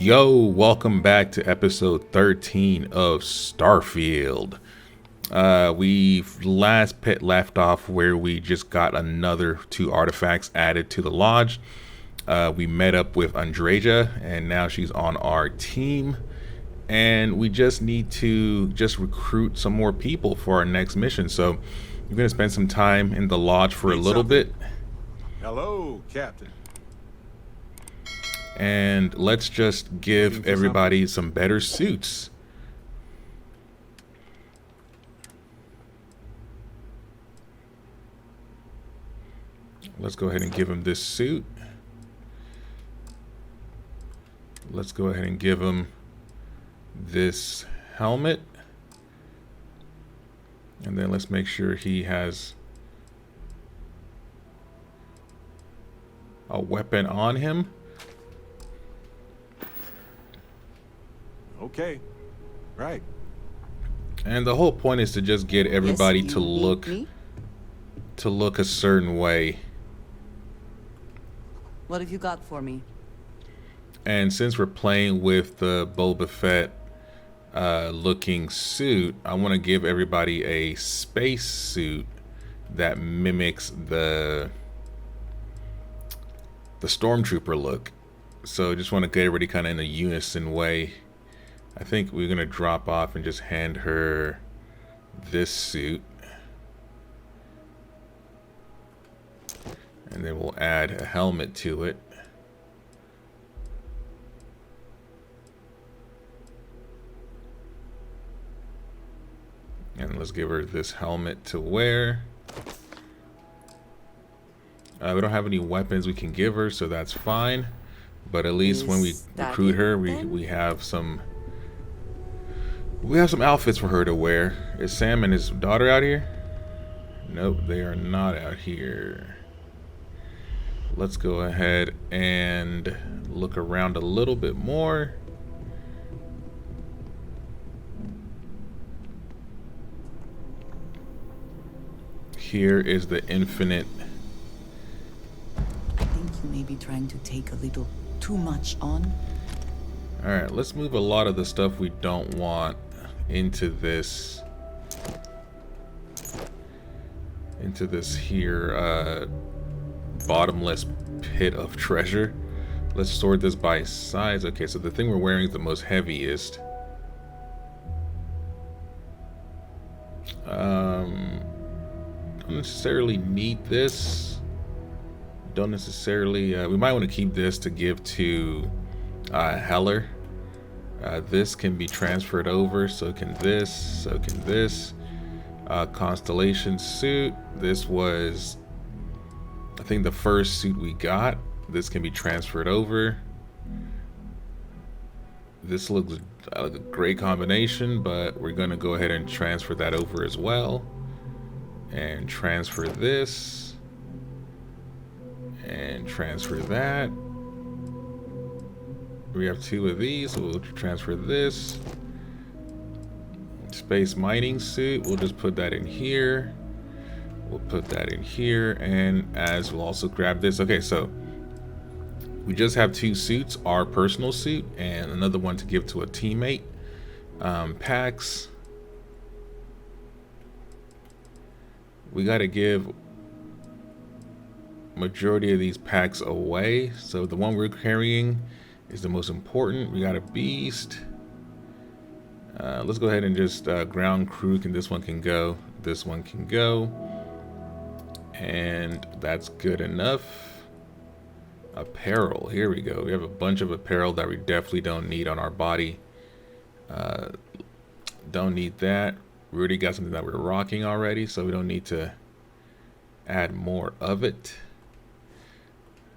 Yo, welcome back to episode 13 of Starfield. We've left off where we just got another 2 artifacts added to the lodge. We met up with Andreja, and now she's on our team. And we just need to recruit some more people for our next mission. So we're going to spend some time in the lodge for a little bit. Hello, Captain. And let's just give everybody some better suits. Let's go ahead and give him this suit. Let's go ahead and give him this helmet. And then let's make sure he has a weapon on him. Okay, right. And the whole point is to just get everybody to look a certain way. What have you got for me? And since we're playing with the Boba Fett looking suit, I want to give everybody a space suit that mimics the stormtrooper look. So just want to get everybody kind of in a unison way. I think we're gonna drop off and just hand her this suit, and then we'll add a helmet to it. And let's give her this helmet to wear. We don't have any weapons we can give her, so that's fine. But at least when we recruit her, we have some outfits for her to wear. Is Sam and his daughter out here? Nope, they are not out here. Let's go ahead and look around a little bit more. Here is the infinite. I think you may be trying to take a little too much on. Alright, let's move a lot of the stuff we don't want into this here bottomless pit of treasure. Let's sort this by size. Okay, so the thing we're wearing is the most heaviest. Don't necessarily need this. Don't necessarily we might want to keep this to give to Heller. This can be transferred over, so can this, so can this. Constellation suit. This was, I think, the first suit we got. This can be transferred over. This looks like a great combination, but we're going to go ahead and transfer that over as well. And transfer this. And transfer that. We have 2 of these, so we'll transfer this. Space mining suit, we'll just put that in here. We'll put that in here, and as we'll also grab this. Okay, so we just have 2 suits, our personal suit and another one to give to a teammate. Packs. We got to give majority of these packs away, so the one we're carrying is the most important. We got a beast. Let's go ahead and just ground crew. This one can go. This one can go. And that's good enough. Apparel. Here we go. We have a bunch of apparel that we definitely don't need on our body. Don't need that. We already got something that we're rocking already, so we don't need to add more of it.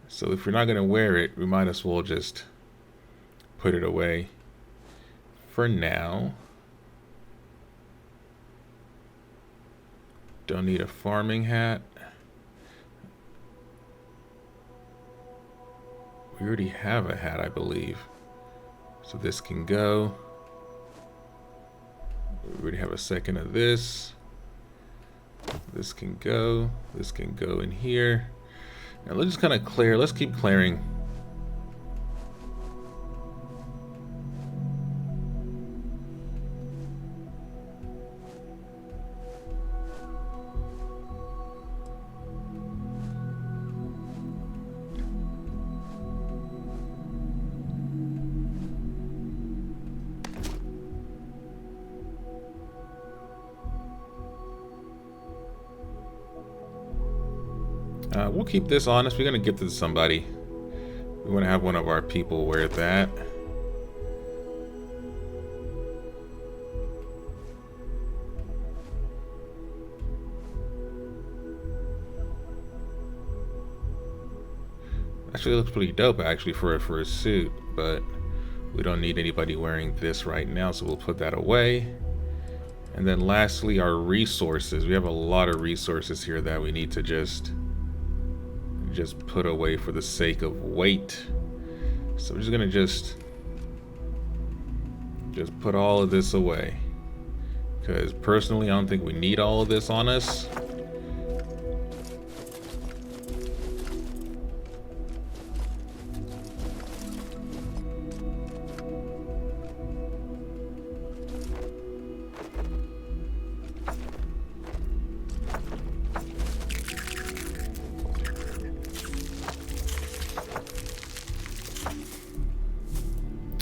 So if we're not going to wear it, we might as well just put it away for now. Don't need a farming hat. We already have a hat, I believe. So this can go. We already have a second of this. This can go. This can go in here. Now let's just kind of clear. Let's keep clearing We'll keep this on us. We're gonna give this to somebody. We want to have one of our people wear that. Actually, it looks pretty dope actually for a suit, but we don't need anybody wearing this right now, so we'll put that away. And then lastly, our resources. We have a lot of resources here that we need to just put away for the sake of weight. So we're just gonna just put all of this away, because personally I don't think we need all of this on us.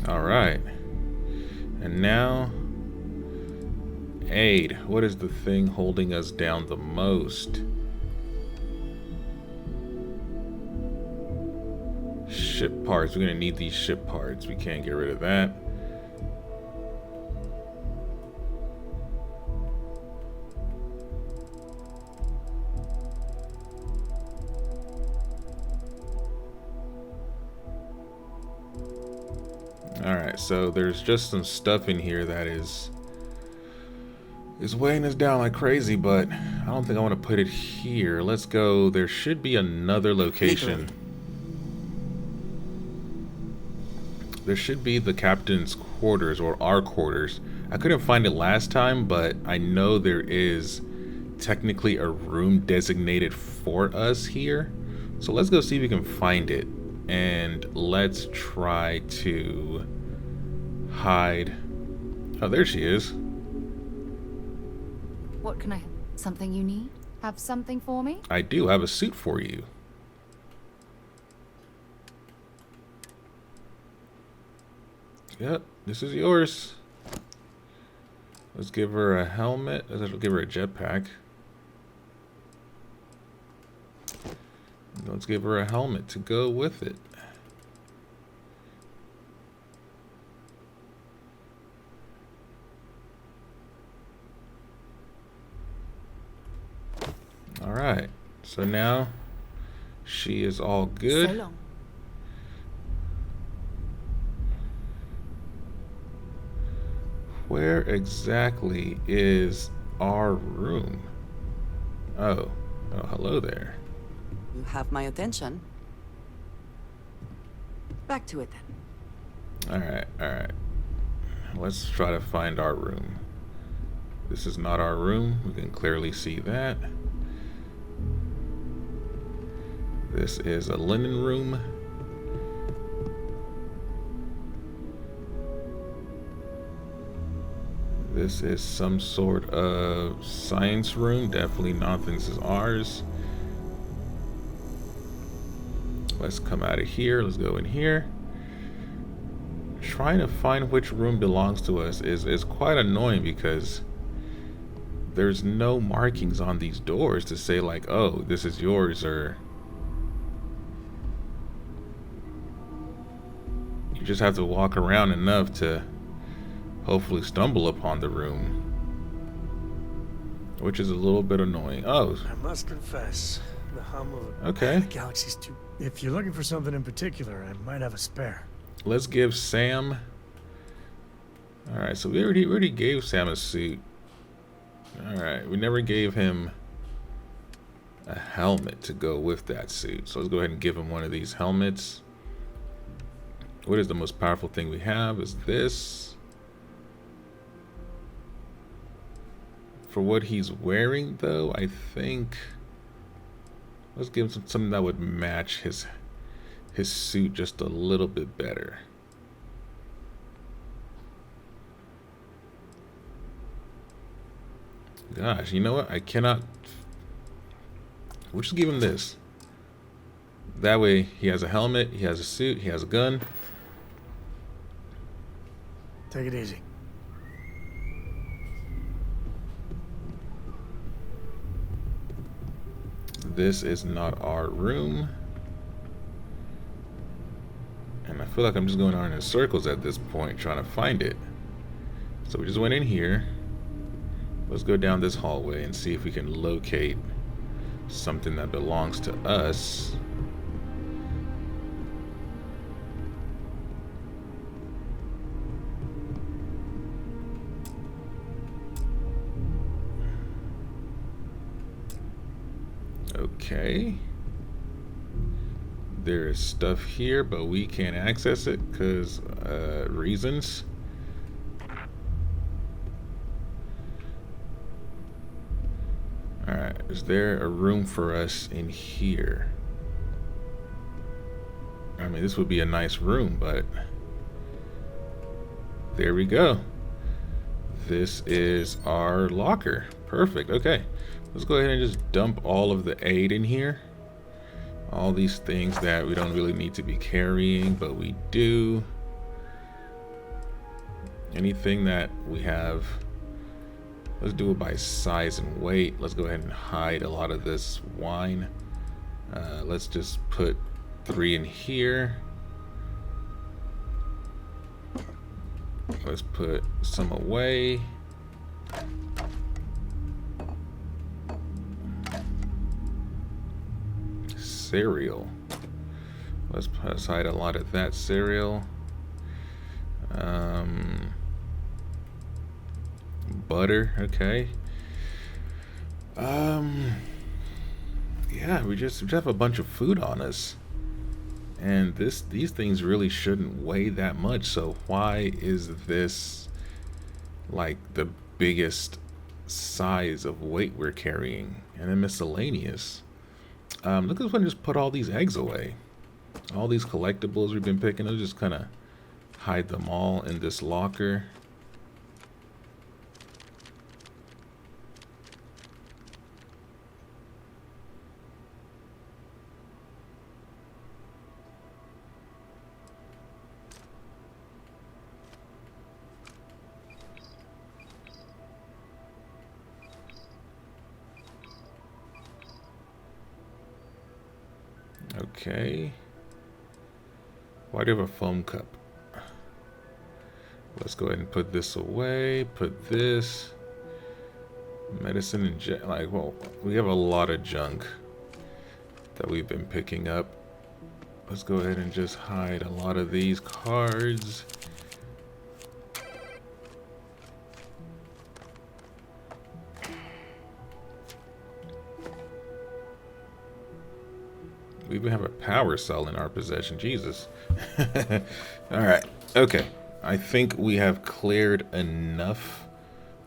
Alright, and now aid. What is the thing holding us down the most? Ship parts. We're gonna need these ship parts. We can't get rid of that. Alright, so there's just some stuff in here that is weighing us down like crazy, but I don't think I want to put it here. Let's go. There should be another location. There should be the captain's quarters, or our quarters. I couldn't find it last time, but I know there is technically a room designated for us here. So let's go see if we can find it. And let's try to hide. Oh, there she is. What can I... Something you need? Have something for me? I do have a suit for you. Yep, this is yours. Let's give her a helmet. Let's give her a jetpack. Let's give her a helmet to go with it. All right, so now she is all good. So long. Where exactly is our room? Oh, hello there. You have my attention. Back to it then. All right. Let's try to find our room. This is not our room. We can clearly see that. This is a linen room. This is some sort of science room. Definitely not. This is ours. Let's come out of here. Let's go in here. Trying to find which room belongs to us is quite annoying, because there's no markings on these doors to say like, oh, this is yours, or you just have to walk around enough to hopefully stumble upon the room, which is a little bit annoying. Oh, I must confess, the hum of okay. the galaxy's too... If you're looking for something in particular, I might have a spare. Let's give Sam. All right, so we already gave Sam a suit. All right, we never gave him a helmet to go with that suit. So let's go ahead and give him one of these helmets. What is the most powerful thing we have? Is this. For what he's wearing, though, I think let's give him something that would match his suit just a little bit better. Gosh, you know what? I cannot. We'll just give him this. That way he has a helmet, he has a suit, he has a gun. Take it easy. this is not our room. And I feel like I'm just going on in circles at this point trying to find it. So we just went in here. Let's go down this hallway and see if we can locate something that belongs to us. Okay. There is stuff here, but we can't access it because reasons. Alright, is there a room for us in here? I mean, this would be a nice room, but there we go. This is our locker. Perfect. Okay. Let's go ahead and just dump all of the aid in here. All these things that we don't really need to be carrying, but we do. Anything that we have, let's do it by size and weight. Let's go ahead and hide a lot of this wine. Let's just put 3 in here. Let's put some away. Cereal. Let's put aside a lot of that cereal. Butter, okay. Yeah, we just have a bunch of food on us. And these things really shouldn't weigh that much, so why is this like the biggest size of weight we're carrying? And then miscellaneous. Look at this one, just put all these eggs away. All these collectibles we've been picking, I'll just kind of hide them all in this locker. Okay. Why do you have a foam cup? Let's go ahead and put this away. Put this. Medicine and like, well, we have a lot of junk that we've been picking up. Let's go ahead and just hide a lot of these cards. We even have a power cell in our possession. Jesus. Alright. Okay. I think we have cleared enough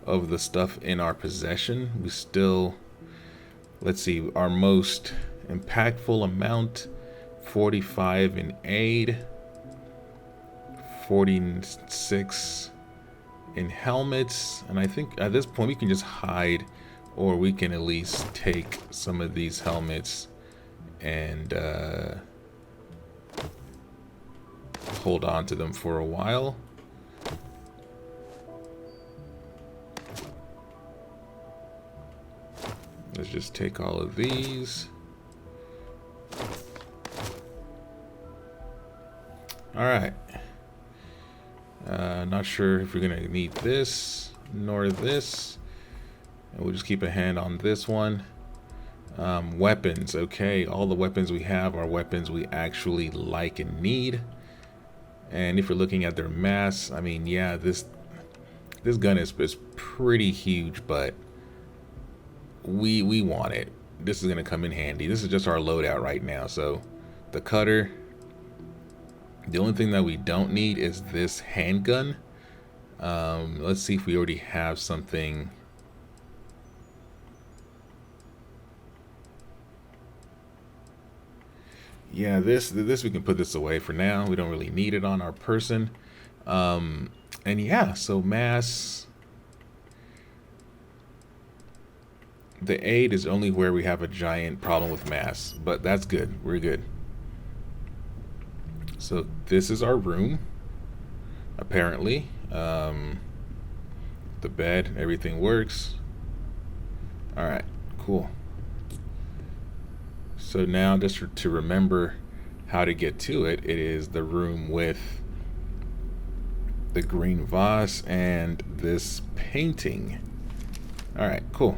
of the stuff in our possession. We still... Let's see. Our most impactful amount. 45 in aid. 46 in helmets. And I think at this point we can just hide. Or we can at least take some of these helmets and hold on to them for a while. Let's just take all of these. Alright. Not sure if we're gonna need this nor this. And we'll just keep a hand on this one. Weapons, okay, all the weapons we have are weapons we actually like and need. And if you're looking at their mass, I mean, yeah, this gun is pretty huge, but we want it. This is gonna come in handy. This is just our loadout right now. So the cutter, the only thing that we don't need is this handgun. Let's see if we already have something. Yeah, this we can put this away for now. We don't really need it on our person. And yeah, so mass. The aid is only where we have a giant problem with mass, but that's good. We're good. So this is our room, apparently. The bed, everything works. All right, cool. So now, just to remember how to get to it, it is the room with the green vase and this painting. All right, cool.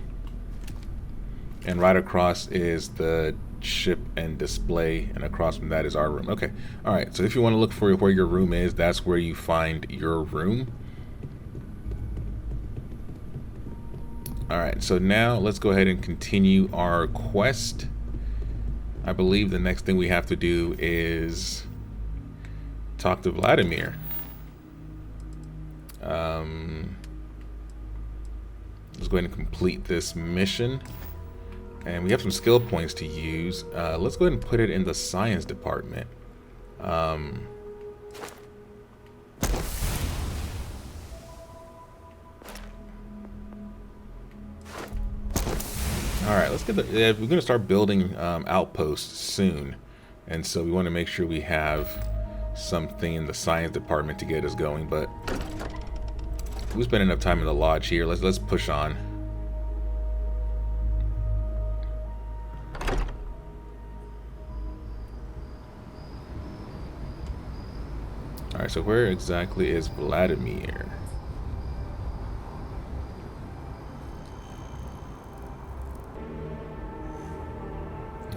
And right across is the ship and display, and across from that is our room. Okay, all right, so if you want to look for where your room is, that's where you find your room. All right, so now let's go ahead and continue our quest. I believe the next thing we have to do is talk to Vladimir. Let's go ahead and complete this mission. And we have some skill points to use. Let's go ahead and put it in the science department. Alright, let's get the... we're going to start building outposts soon. And so we want to make sure we have something in the science department to get us going. But we spent enough time in the lodge here. Let's push on. Alright, so where exactly is Vladimir?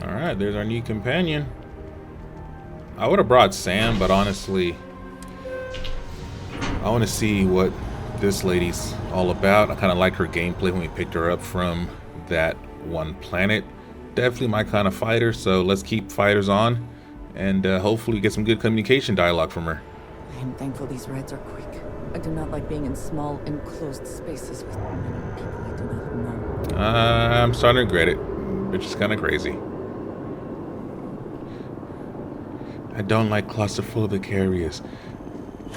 Alright, there's our new companion. I would have brought Sam, but honestly, I want to see what this lady's all about. I kind of liked her gameplay when we picked her up from that one planet. Definitely my kind of fighter, so let's keep fighters on and hopefully get some good communication dialogue from her. I am thankful these rides are quick. I do not like being in small, enclosed spaces with many people I do not know. I'm starting to regret it, which is kind of crazy. I don't like claustrophobic areas,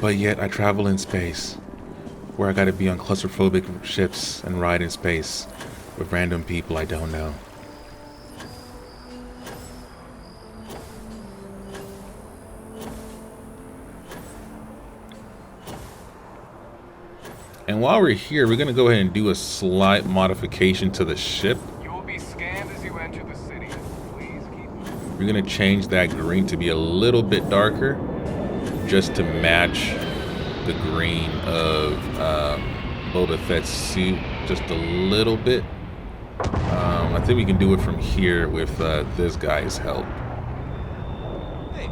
but yet I travel in space, where I gotta be on claustrophobic ships and ride in space with random people I don't know. And while we're here, we're gonna go ahead and do a slight modification to the ship. You will be scanned as you enter the city. Please keep moving. We're gonna change that green to be a little bit darker, just to match the green of Boba Fett's suit, just a little bit. I think we can do it from here with this guy's help. Hey,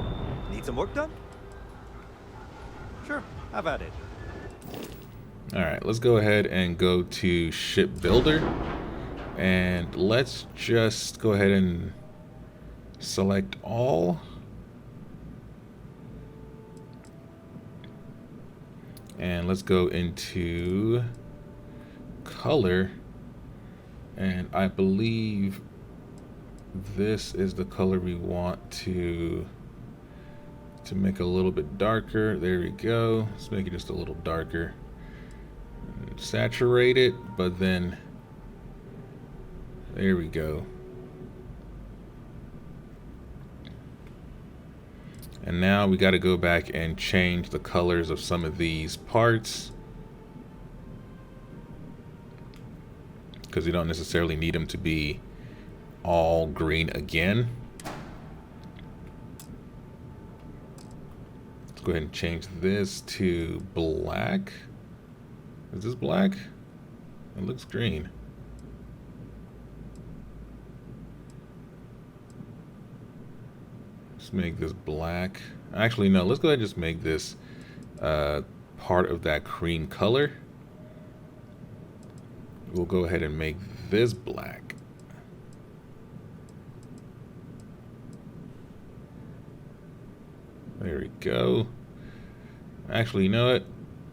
need some work done? Sure, how about it? Alright, let's go ahead and go to Ship Builder. And let's just go ahead and select all. And let's go into color. And I believe this is the color we want to make a little bit darker. There we go. Let's make it just a little darker. Saturate it, but then there we go. And now we got to go back and change the colors of some of these parts, because we don't necessarily need them to be all green again. Let's go ahead and change this to black. Is this black? It looks green. Let's make this black. Actually, no, let's go ahead and just make this part of that cream color. We'll go ahead and make this black. There we go. Actually, you know what?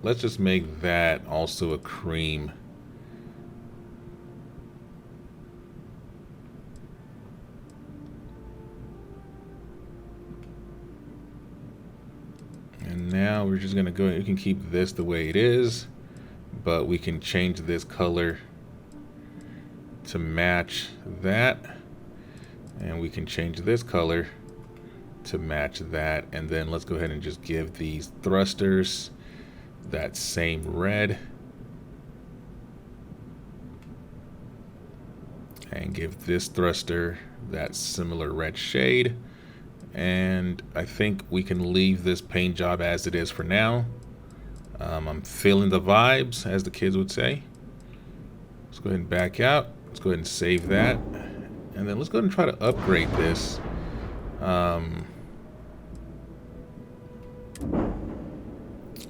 Let's just make that also a cream. And now we're just gonna go, you can keep this the way it is, but we can change this color to match that. And we can change this color to match that. And then let's go ahead and just give these thrusters that same red, and give this thruster that similar red shade. And I think we can leave this paint job as it is for now. I'm feeling the vibes, as the kids would say. Let's go ahead and back out. Let's go ahead and save that. And then let's go ahead and try to upgrade this.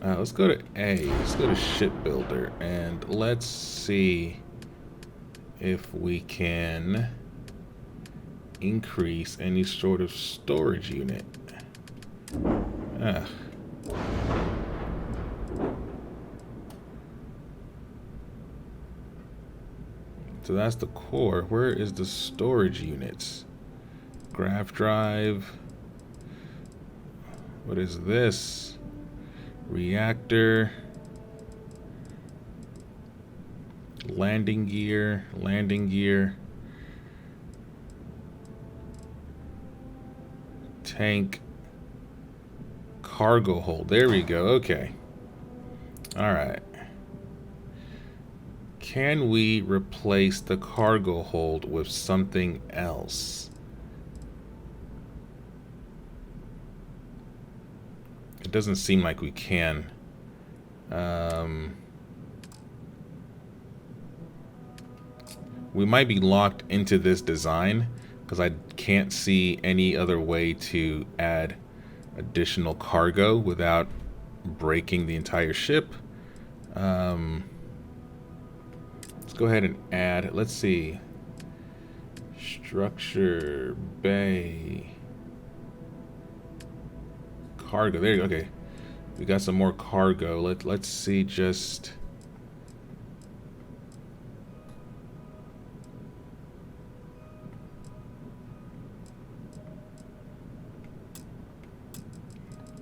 Let's go to A. Let's go to Shipbuilder. And let's see if we can increase any sort of storage unit. So that's the core. Where is the storage units? Graph drive. What is this? Reactor. Landing gear. Landing gear. Tank. Cargo hold. There we go. Okay. All right. Can we replace the cargo hold with something else? It doesn't seem like we can. We might be locked into this design because I can't see any other way to add additional cargo without breaking the entire ship. Let's go ahead and add, let's see, structure, bay, cargo. There you go. Okay, we got some more cargo. Let's see, just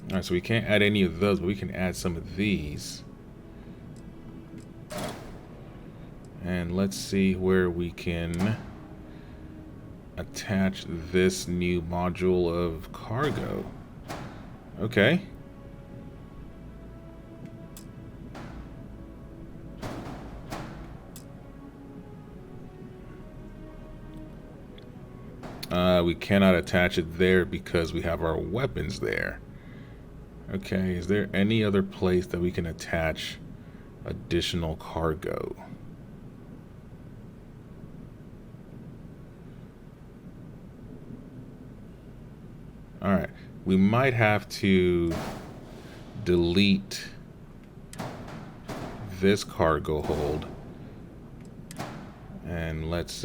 all right, so we can't add any of those, but we can add some of these. And let's see where we can attach this new module of cargo. Okay. We cannot attach it there because we have our weapons there. Okay, is there any other place that we can attach additional cargo? Alright, we might have to delete this cargo hold. And let's,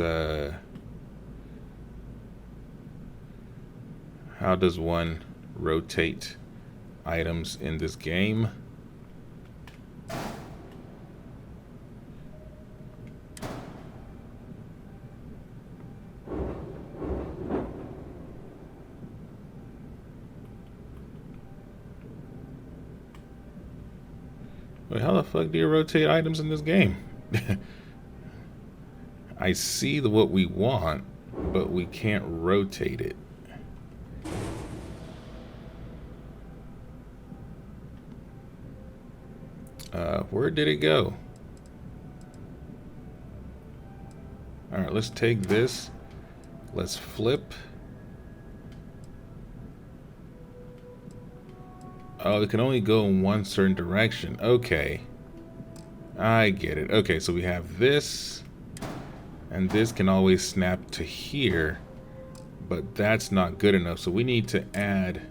how does one rotate items in this game? Wait, how the fuck do you rotate items in this game? I see what we want, but we can't rotate it. Where did it go? Alright, let's take this. Let's flip. Oh, it can only go in one certain direction. Okay. I get it. Okay, so we have this. And this can always snap to here. But that's not good enough. So we need to add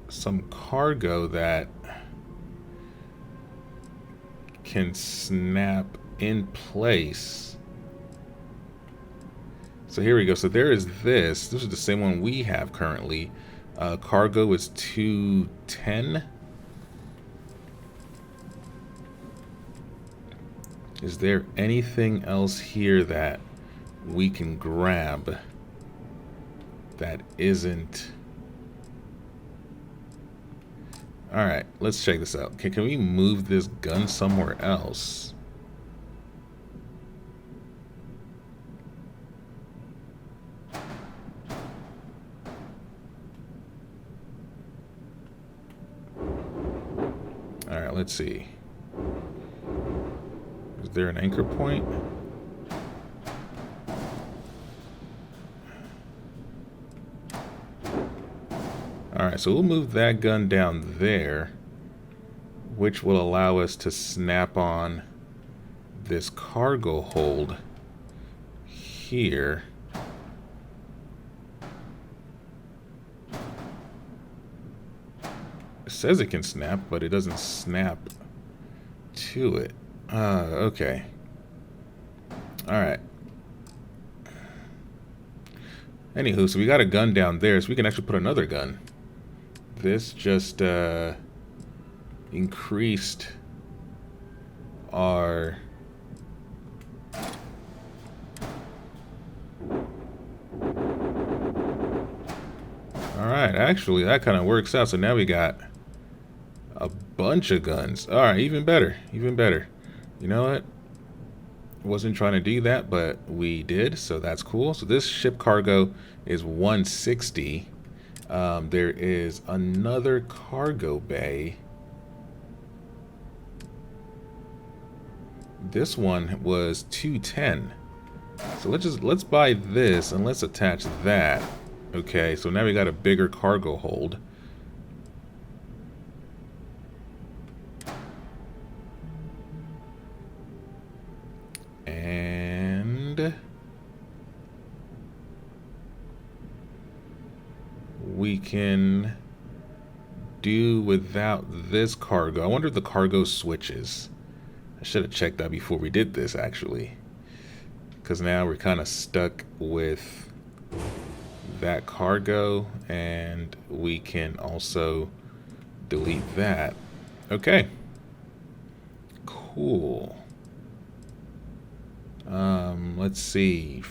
some cargo that can snap in place. So here we go. So there is this. This is the same one we have currently. Cargo is 210. Is there anything else here that we can grab that isn't? All right, let's check this out. Can we move this gun somewhere else? All right, let's see. Is there an anchor point? Alright, so we'll move that gun down there, which will allow us to snap on this cargo hold here. It says it can snap, but it doesn't snap to it. Okay. Alright. Anywho, so we got a gun down there, so we can actually put another gun. This just increased our... Alright, actually, that kind of works out. So now we got a bunch of guns. Alright, even better. Even better. You know what? Wasn't trying to do that, but we did, so that's cool. So this ship cargo is 160. There is another cargo bay. This one was 210. So let's buy this and let's attach that. Okay, so now we got a bigger cargo hold. And we can do without this cargo. I wonder if the cargo switches. I should have checked that before we did this, actually. Because now we're kind of stuck with that cargo, and we can also delete that. Okay. Cool. Let's see.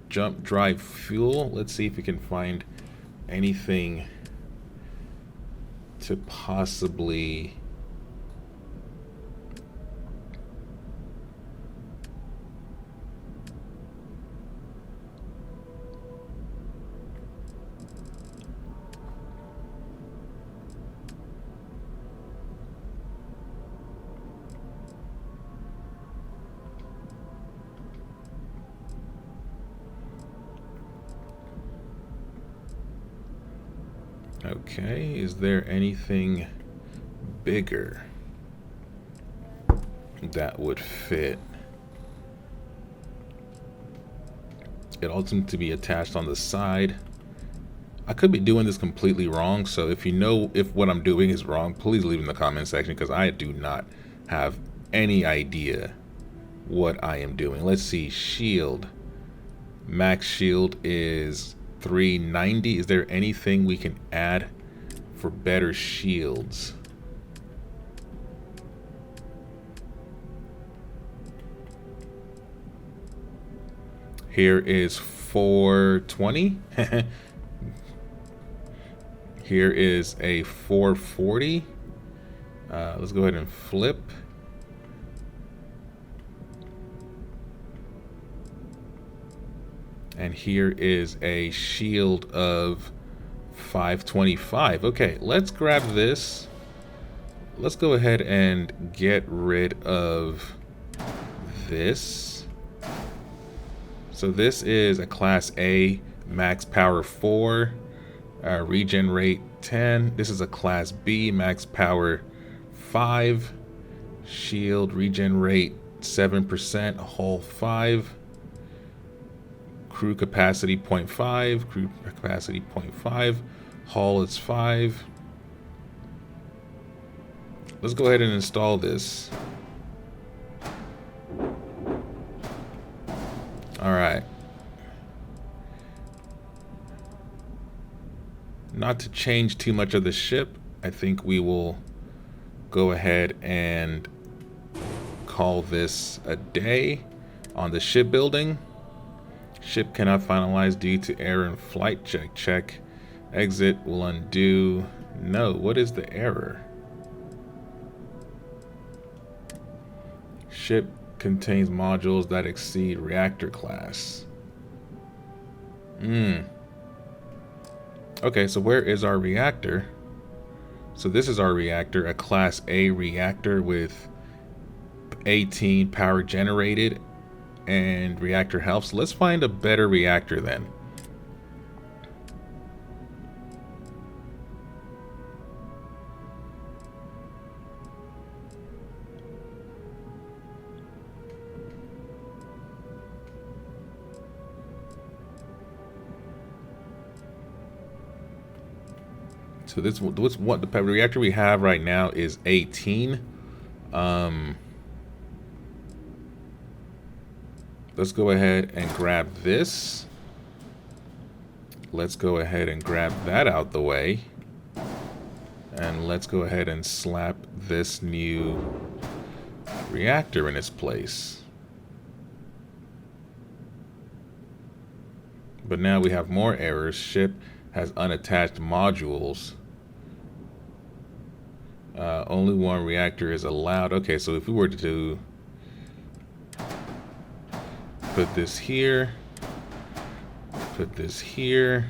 Jump drive fuel. Let's see if we can find anything to possibly... Okay, is there anything bigger that would fit? It all seems to be attached on the side. I could be doing this completely wrong, so if you know if what I'm doing is wrong, please leave in the comment section, because I do not have any idea what I am doing. Let's see, shield. Max shield is 390. Is there anything we can add for better shields? Here is 420. Here is a 440. Let's go ahead and flip. And here is a shield of 525. Okay, let's grab this. Let's go ahead and get rid of this. So this is a Class A, max power 4, regen rate 10. This is a Class B, max power 5, shield regen rate 7%, hull 5. Crew capacity 0.5, crew capacity 0.5, hull is 5. Let's go ahead and install this. Alright. Not to change too much of the ship, I think we will go ahead and call this a day on the shipbuilding. Ship cannot finalize due to error in flight check. Check. Exit will undo. No, what is the error? Ship contains modules that exceed reactor class. Okay, so where is our reactor? So this is our reactor, a Class A reactor with 18 power generated and reactor health. So let's find a better reactor then. So this what's what the reactor we have right now is 18. Let's go ahead and grab this. Let's go ahead and grab that out the way. And let's go ahead and slap this new reactor in its place. But now we have more errors. Ship has unattached modules. Only one reactor is allowed. Okay, so if we were to put this here, put this here,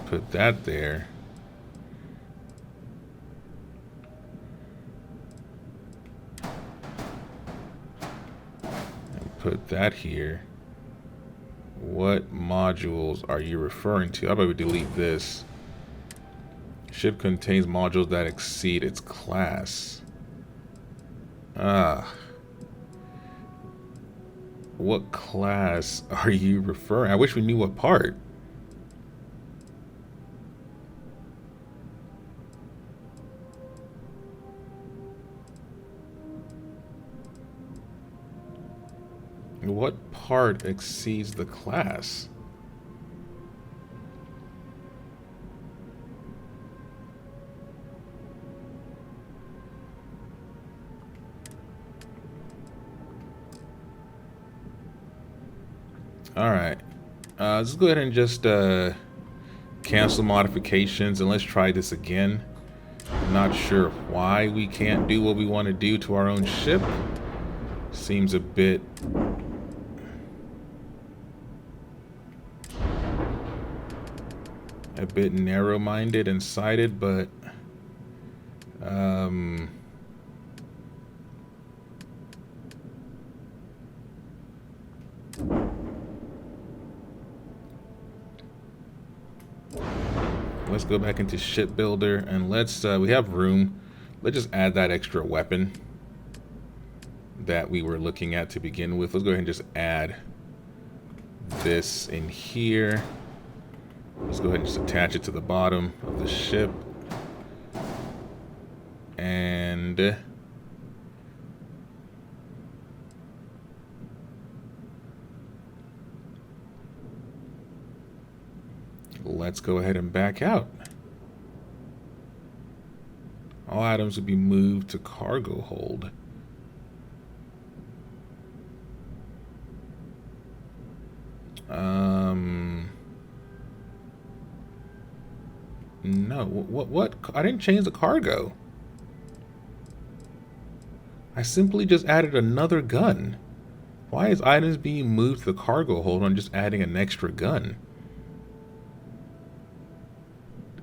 put that there, and put that here. What modules are you referring to? How about we delete this? Ship contains modules that exceed its class. What class are you referring? I wish we knew what part. What part exceeds the class? Alright. Let's go ahead and just cancel modifications and let's try this again. Not sure why we can't do what we want to do to our own ship. Seems a bit narrow-minded and sighted, but let's go back into shipbuilder and let's we have room. Let's just add that extra weapon that we were looking at to begin with. Let's go ahead and just add this in here. Let's go ahead and just attach it to the bottom of the ship. And let's go ahead and back out. All items will be moved to cargo hold. No, what? I didn't change the cargo. I simply just added another gun. Why is items being moved to the cargo hold on just adding an extra gun?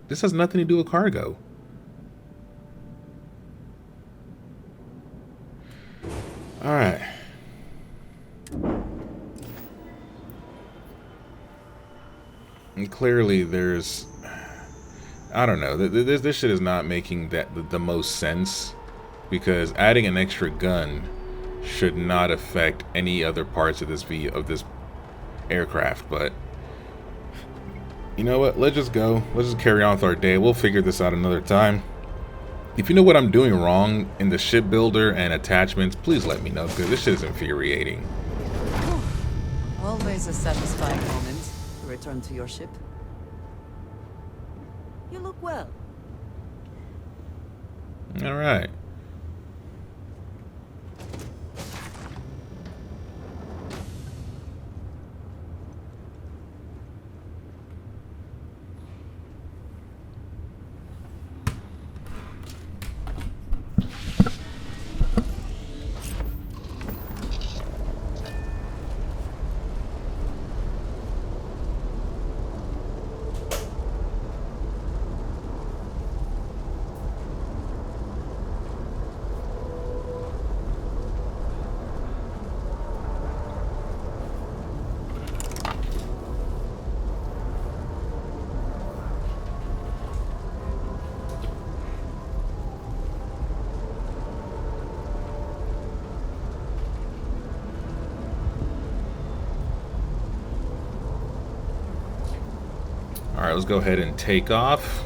This has nothing to do with cargo. All right. And clearly there's, I don't know, this shit is not making the most sense, because adding an extra gun should not affect any other parts of this aircraft. But you know what, let's just go. Let's just carry on with our day. We'll figure this out another time. If you know what I'm doing wrong in the shipbuilder and attachments, please let me know, because this shit is infuriating. Always a satisfying moment to return to your ship. You look well. All right. let's go ahead and take off.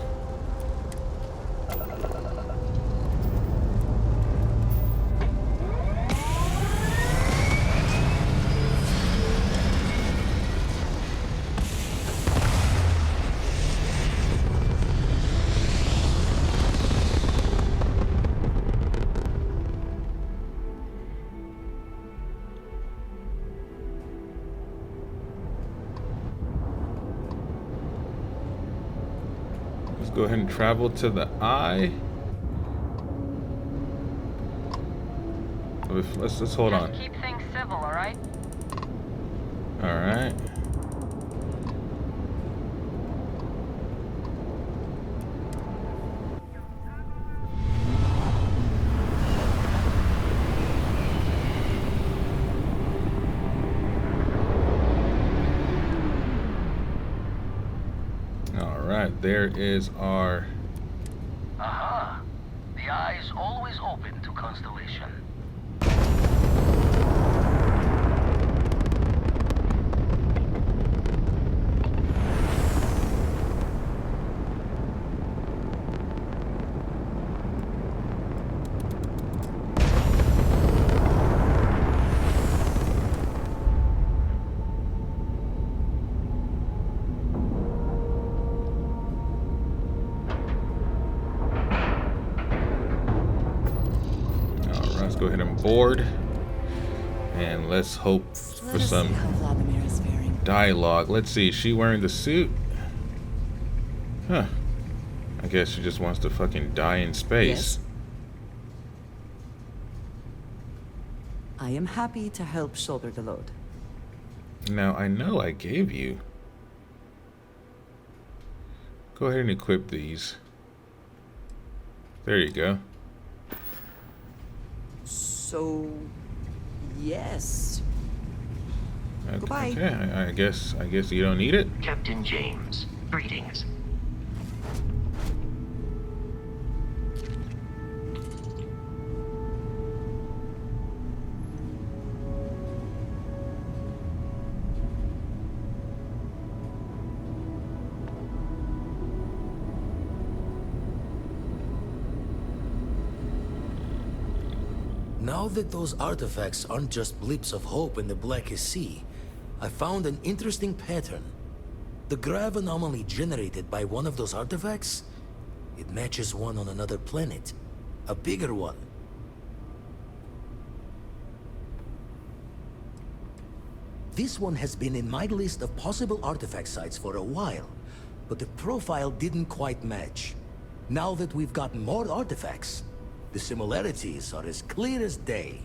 Let's go ahead and travel to the eye. Let's hold on. Just keep things civil, all right? All right. Alright, there is our... Aha! The eye is always open to constellation. Go ahead and board, and let's hope for some See how Vladimir is faring. dialogue. Let's see, is she wearing the suit? Huh. I guess she just wants to fucking die in space. Yes? I am happy to help shoulder the load. Now, I know I gave you. Go ahead and equip these. There you go. So, yes. Goodbye. Okay, I guess you don't need it. Captain James, greetings. Now that those artifacts aren't just blips of hope in the blackest sea, I found an interesting pattern. The grav anomaly generated by one of those artifacts, it matches one on another planet. A bigger one. This one has been in my list of possible artifact sites for a while, but the profile didn't quite match. Now that we've gotten more artifacts, the similarities are as clear as day.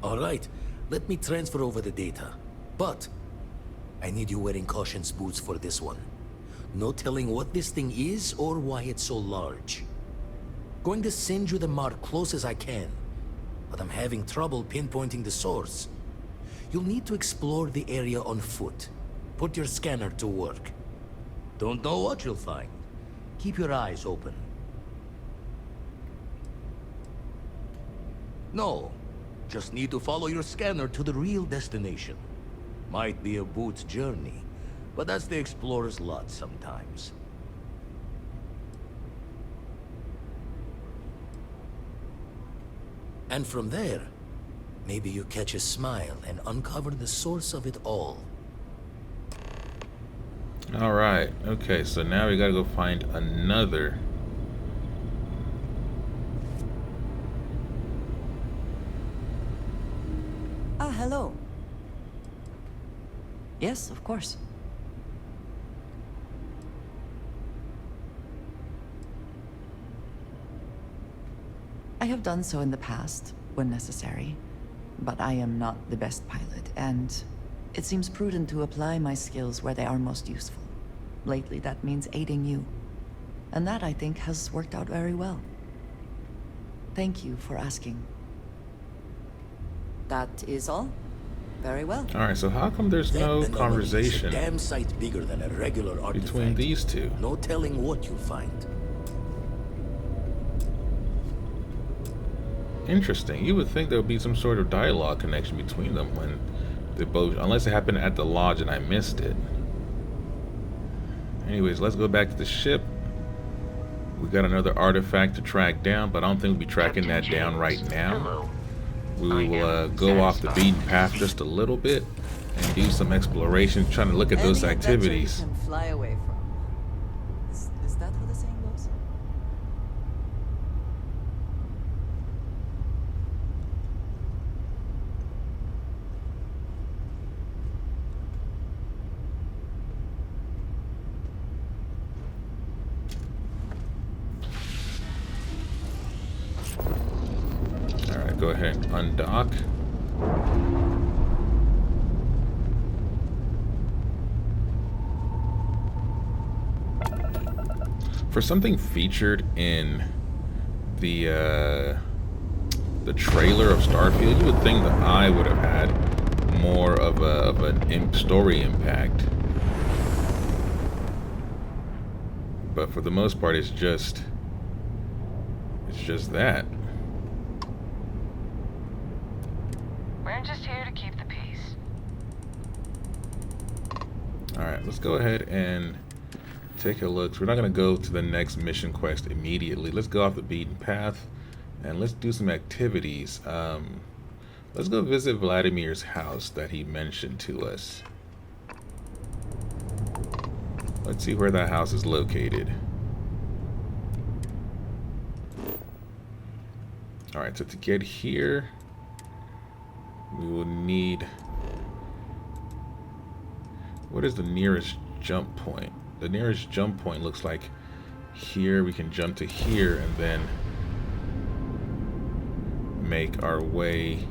Alright, let me transfer over the data. But I need you wearing caution's boots for this one. No telling what this thing is or why it's so large. Going to send you the mark close as I can, but I'm having trouble pinpointing the source. You'll need to explore the area on foot. Put your scanner to work. Don't know what you'll find. Keep your eyes open. No, just need to follow your scanner to the real destination. Might be a boot's journey, but that's the explorer's lot sometimes. And from there, maybe you catch a smile and uncover the source of it all. Alright, okay, so now we gotta go find another. Ah, hello. Yes, of course. I have done so in the past, when necessary, but I am not the best pilot, and it seems prudent to apply my skills where they are most useful. Lately, that means aiding you. And that, I think, has worked out very well. Thank you for asking. That is all? Very well. Alright, so how come there's no That anomaly is a conversation damn sight bigger than a regular artifact. between these two? No telling what you'll find. Interesting. You would think there would be some sort of dialogue connection between them when the boat, unless it happened at the lodge and I missed it. Anyways, let's go back to the ship. We got another artifact to track down, but I don't think we'll be tracking that down right now. We will go off the beaten path just a little bit and do some exploration, trying to look at those activities. Fly away from. Is that how the saying goes? Alright, go ahead and undock. For something featured in the trailer of Starfield, you would think the eye would have had more of an story impact. But for the most part, it's just that. We're just here to keep the peace. Alright, let's go ahead and take a look. So we're not going to go to the next mission quest immediately. Let's go off the beaten path and let's do some activities. Let's go visit Vladimir's house that he mentioned to us. Let's see where that house is located. Alright, so to get here, we will need... What is the nearest jump point? The nearest jump point looks like here. We can jump to here and then make our way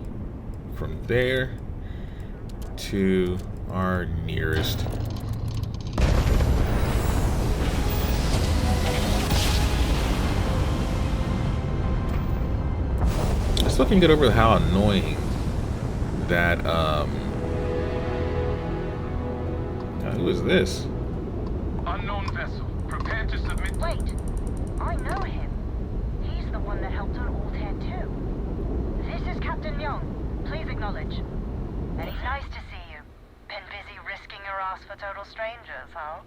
from there to our nearest. I still can't get over how annoying that who is this? Unknown vessel. Prepare to submit. Wait, I know him. He's the one that helped on Altair 2. This is Captain Young. Please acknowledge. And it's nice to see you. Been busy risking your ass for total strangers, huh?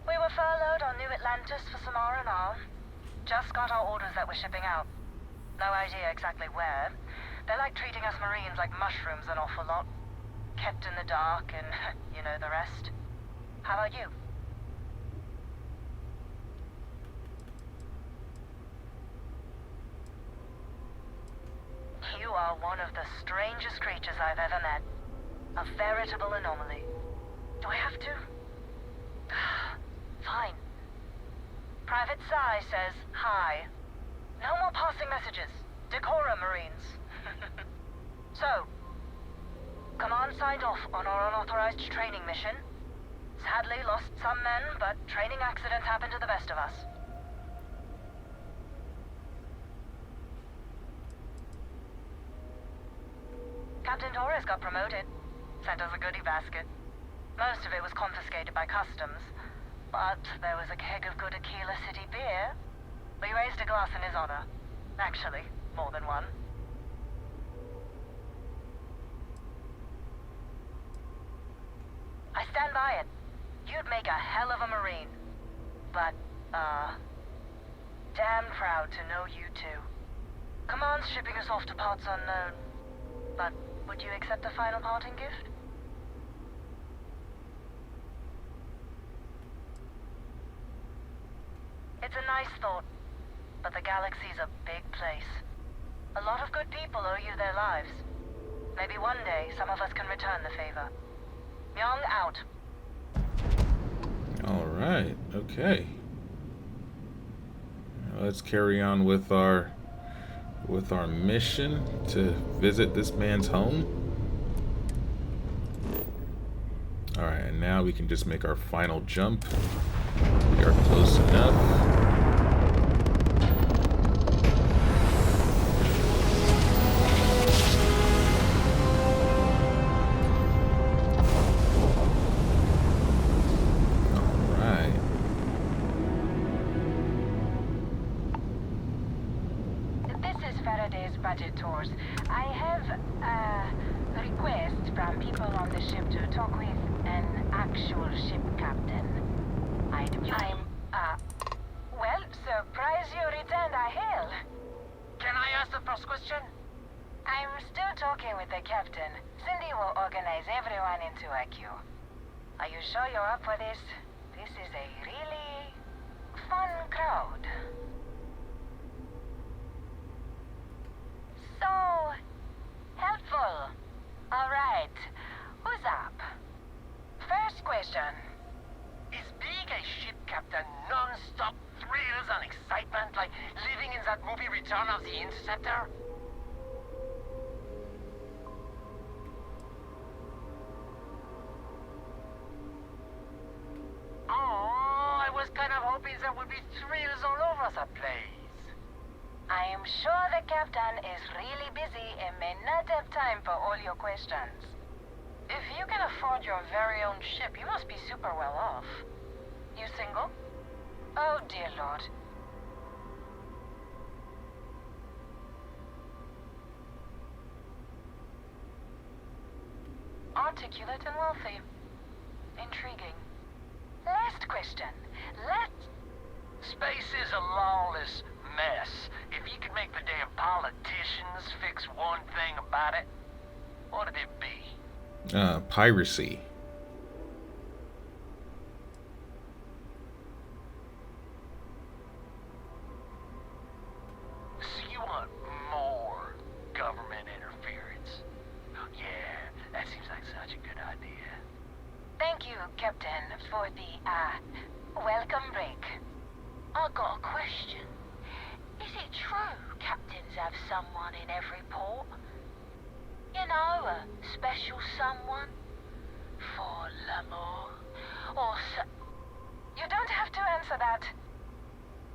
We were furloughed on New Atlantis for some R&R. Just got our orders that we're shipping out. No idea exactly where. They're like treating us Marines like mushrooms an awful lot. Kept in the dark and you know the rest. How about you? You are one of the strangest creatures I've ever met. A veritable anomaly. Do I have to? Fine. Private Psy says hi. No more passing messages. Decorum, Marines. So, Command signed off on our unauthorized training mission. Sadly lost some men, but training accidents happen to the best of us. Captain Torres got promoted. Sent us a goodie basket. Most of it was confiscated by customs. But there was a keg of good Aquila City beer. We raised a glass in his honor. Actually, more than one. I stand by it. You'd make a hell of a Marine. But, damn proud to know you two. Command's shipping us off to parts unknown. But would you accept a final parting gift? It's a nice thought, but the galaxy's a big place. A lot of good people owe you their lives. Maybe one day some of us can return the favor. Young out. Alright, okay. Now let's carry on with our mission to visit this man's home. Alright, and now we can just make our final jump. We are close enough. budget tours. I have a request from people on the ship to talk with an actual ship captain. Well, surprise you returned, I hail. Can I ask the first question? I'm still talking with the captain. Cindy will organize everyone into a queue. Are you sure you're up for this? This is a really fun crowd. So helpful. All right, who's up? First question. Is being a ship captain non-stop thrills and excitement like living in that movie Return of the Interceptor? Oh, I was kind of hoping there would be thrills all over the place. I am sure the captain is really busy and may not have time for all your questions. If you can afford your very own ship, you must be super well off. You single? Oh, dear Lord. Articulate and wealthy. Intriguing. Last question. Space is a lawless mess. If you could make the damn politicians fix one thing about it, what'd it be? Piracy. So you want more government interference? Yeah, that seems like such a good idea. Thank you, Captain, for the, welcome break. I got a question. Is it true captains have someone in every port? You know, a special someone? For l'amour? Or You don't have to answer that.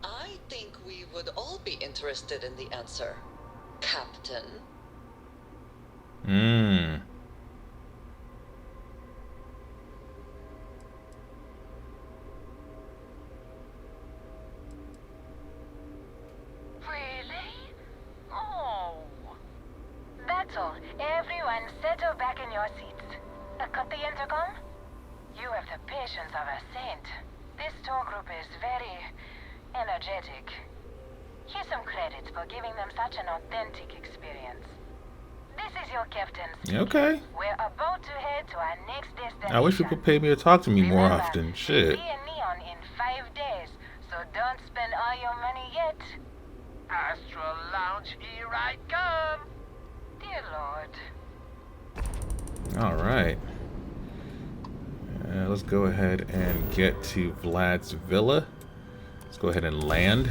I think we would all be interested in the answer, Captain. Really? Oh. That's all. Everyone settle back in your seats. Cut the intercom? You have the patience of a saint. This tour group is very energetic. Here's some credits for giving them such an authentic experience. This is your captain. Okay. We're about to head to our next destination. I wish people paid me to talk to me more Remember, often. Shit. Be in Neon in 5 days, so don't spend all your money yet. Astral Lounge, here I come! Dear Lord. All right. Let's go ahead and get to Vlad's villa. Let's go ahead and land.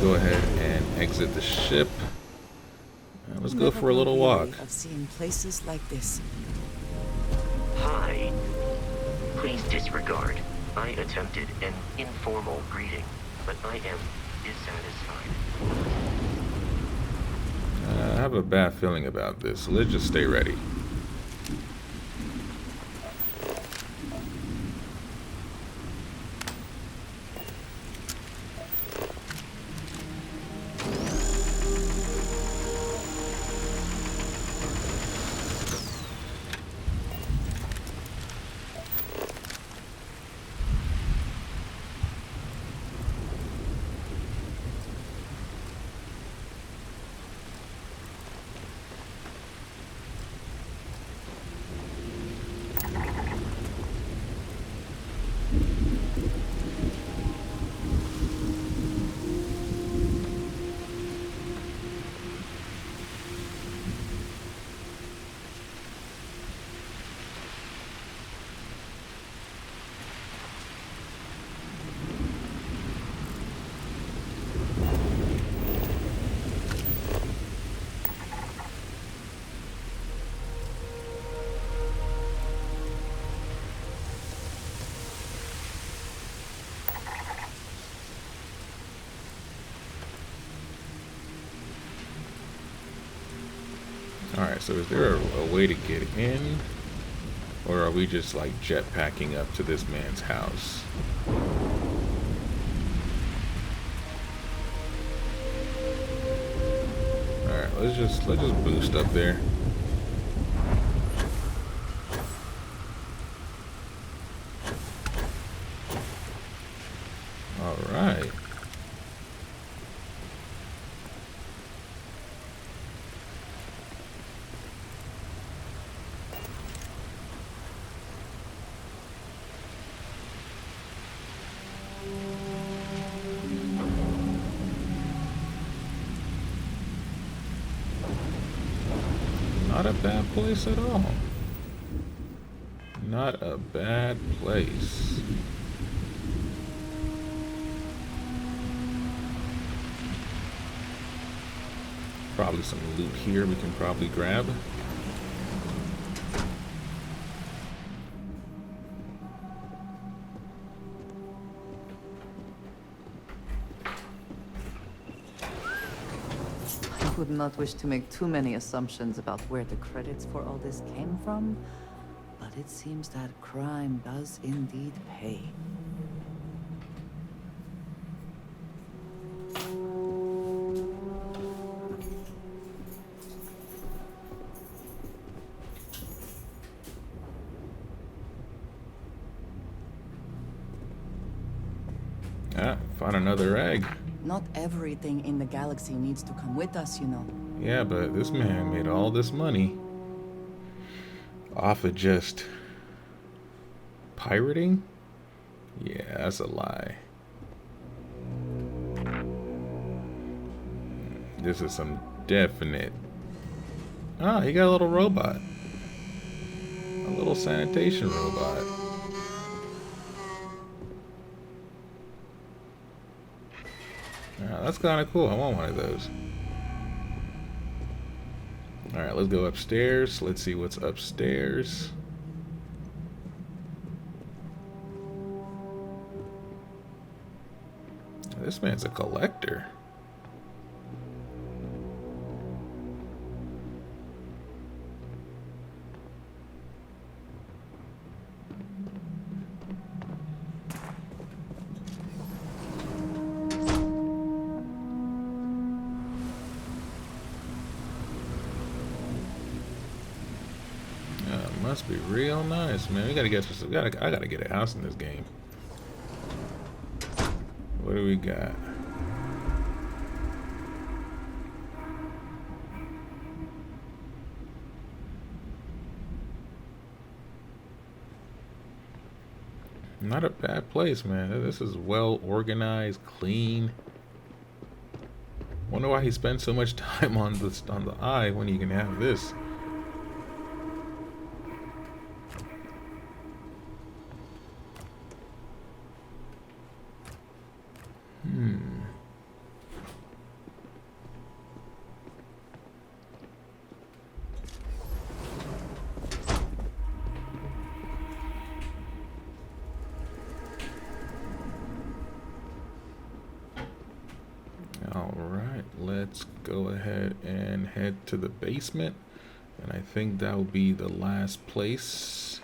Go ahead and exit the ship. Let's go for a little walk. Of seeing places like this. Hi. Please disregard. I attempted an informal greeting, but I am dissatisfied. I have a bad feeling about this, so let's just stay ready. Alright, so is there a way to get in? Or are we just like jetpacking up to this man's house? Alright, let's just boost up there. Alright. Not a bad place at all. Not a bad place. Probably some loot here we can probably grab. I would not wish to make too many assumptions about where the credits for all this came from, but it seems that crime does indeed pay. Ah, found another egg. Not everything in the galaxy needs to come with us, you know. Yeah, but this man made all this money off of just pirating? Yeah, that's a lie. This is some definite... Ah, he got a little robot. A little sanitation robot. That's kind of cool. I want one of those. Alright, let's go upstairs. Let's see what's upstairs. This man's a collector. Must be real nice, man. We gotta get this. I gotta get a house in this game. What do we got? Not a bad place, man. This is well organized, clean. Wonder why he spends so much time on the eye when you can have this. Alright, let's go ahead and head to the basement. And I think that will be the last place.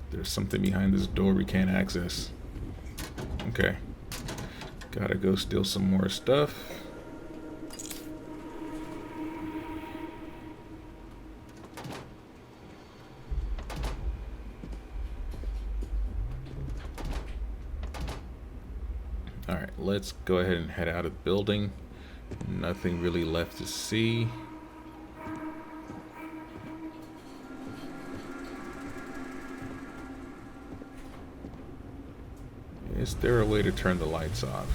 There's something behind this door we can't access. Okay. Gotta go steal some more stuff. Alright, let's go ahead and head out of the building. Nothing really left to see. Is there a way to turn the lights off?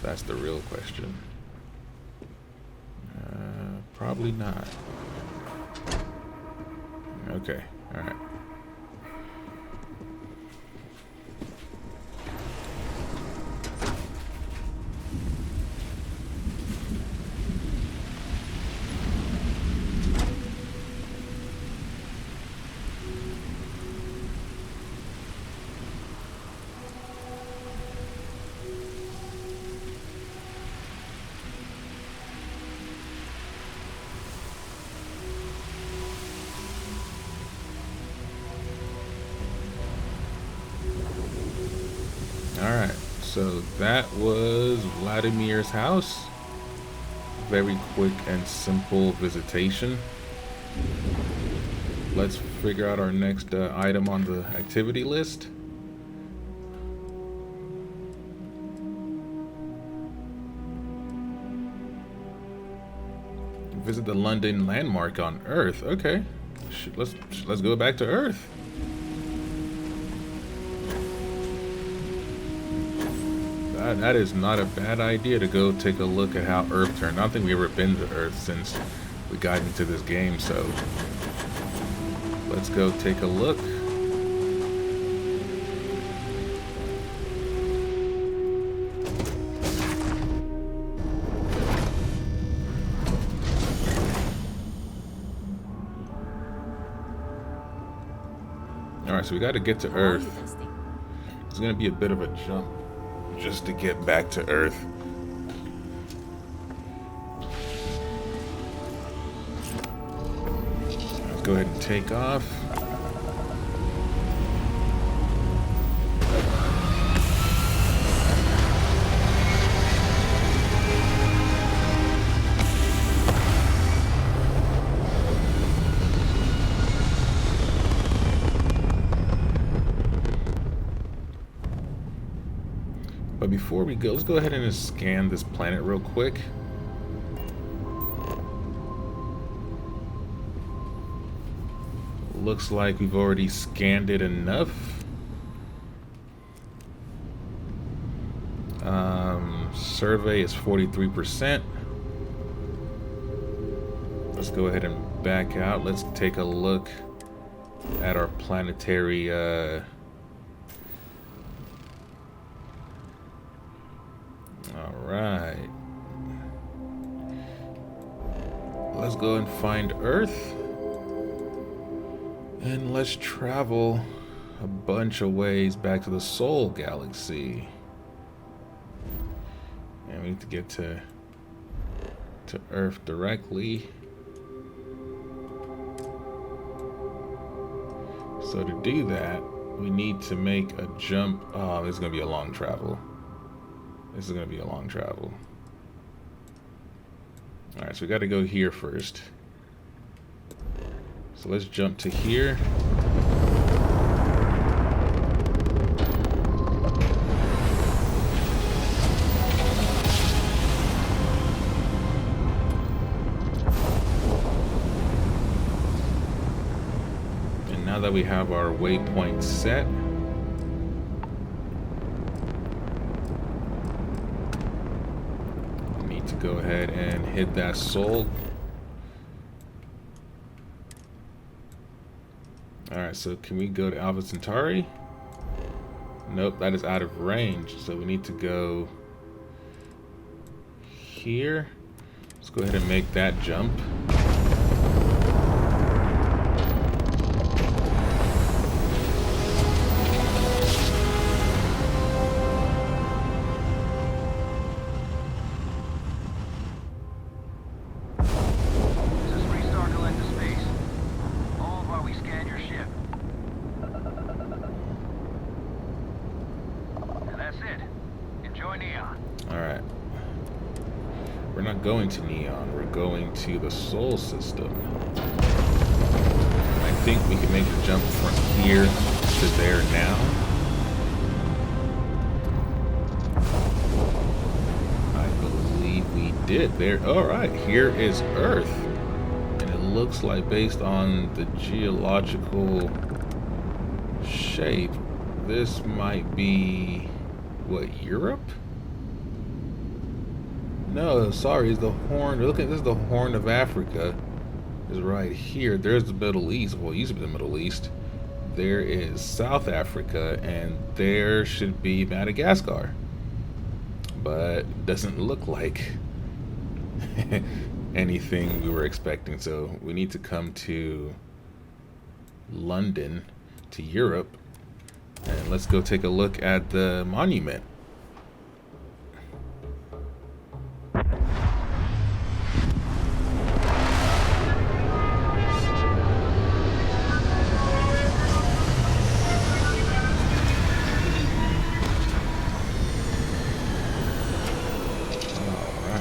That's the real question. Probably not. Okay, Alright. Alright, so that was Vladimir's house. Very quick and simple visitation. Let's figure out our next item on the activity list. Visit the London landmark on Earth. Okay, let's go back to Earth. That is not a bad idea to go take a look at how Earth turned. I don't think we've ever been to Earth since we got into this game, so let's go take a look. Alright, so we got to get to Earth. It's going to be a bit of a jump just to get back to Earth. Let's go ahead and take off. But before we go, let's go ahead and just scan this planet real quick. Looks like we've already scanned it enough. Survey is 43%. Let's go ahead and back out. Let's take a look at our planetary Alright. Let's go and find Earth. And let's travel a bunch of ways back to the Sol Galaxy. And we need to get to Earth directly. So to do that, we need to make a jump. Oh, this is going to be a long travel. This is going to be a long travel. Alright, so we got to go here first. So let's jump to here. And now that we have our waypoint set, go ahead and hit that Sol. Alright, so can we go to Alpha Centauri? Nope, that is out of range. So we need to go here. Let's go ahead and make that jump. Alright. We're not going to Neon, we're going to the Sol system. I think we can make a jump from here to there now. I believe we did. There. Alright, here is Earth. And it looks like, based on the geological shape, this might be, what, Europe? No, sorry, it's the Horn. Look at this, is the Horn of Africa. is right here. There's the Middle East. Well, it used to be the Middle East. There is South Africa, and there should be Madagascar. But doesn't look like anything we were expecting. So we need to come to London, to Europe, and let's go take a look at the monument.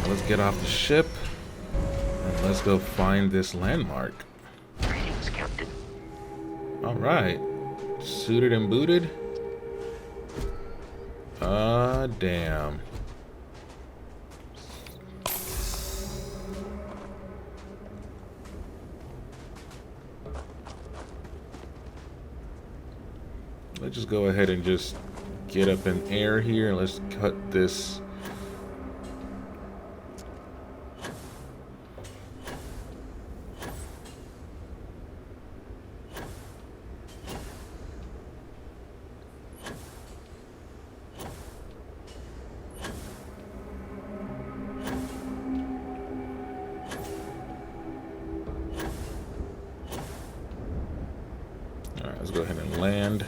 Let's get off the ship and let's go find this landmark. Greetings, Captain. Alright. Suited and booted. Damn. Let's just go ahead and just get up in air here. Let's cut this. Alright, let's go ahead and land.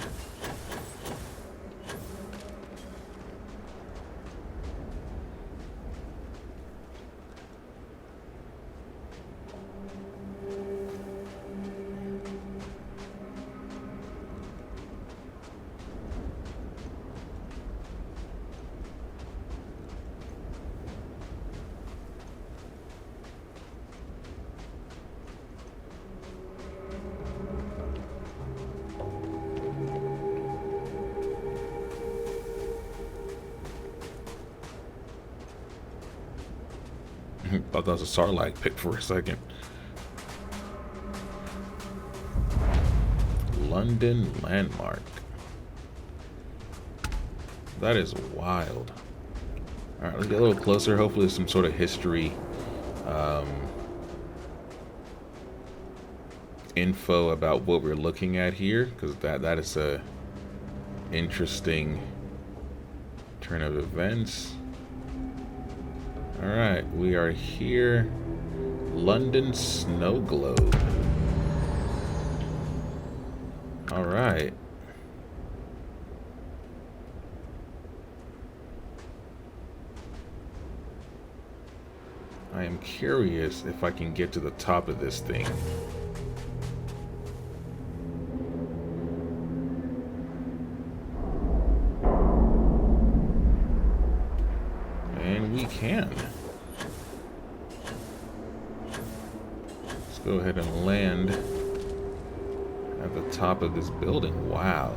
Thought that was a Sarlacc pit for a second. London landmark. That is wild. Alright, let's get a little closer. Hopefully some sort of history info about what we're looking at here, because that is a interesting turn of events. Alright, we are here. London snow globe. Alright. I am curious if I can get to the top of this thing. And we can. Let's go ahead and land at the top of this building. Wow.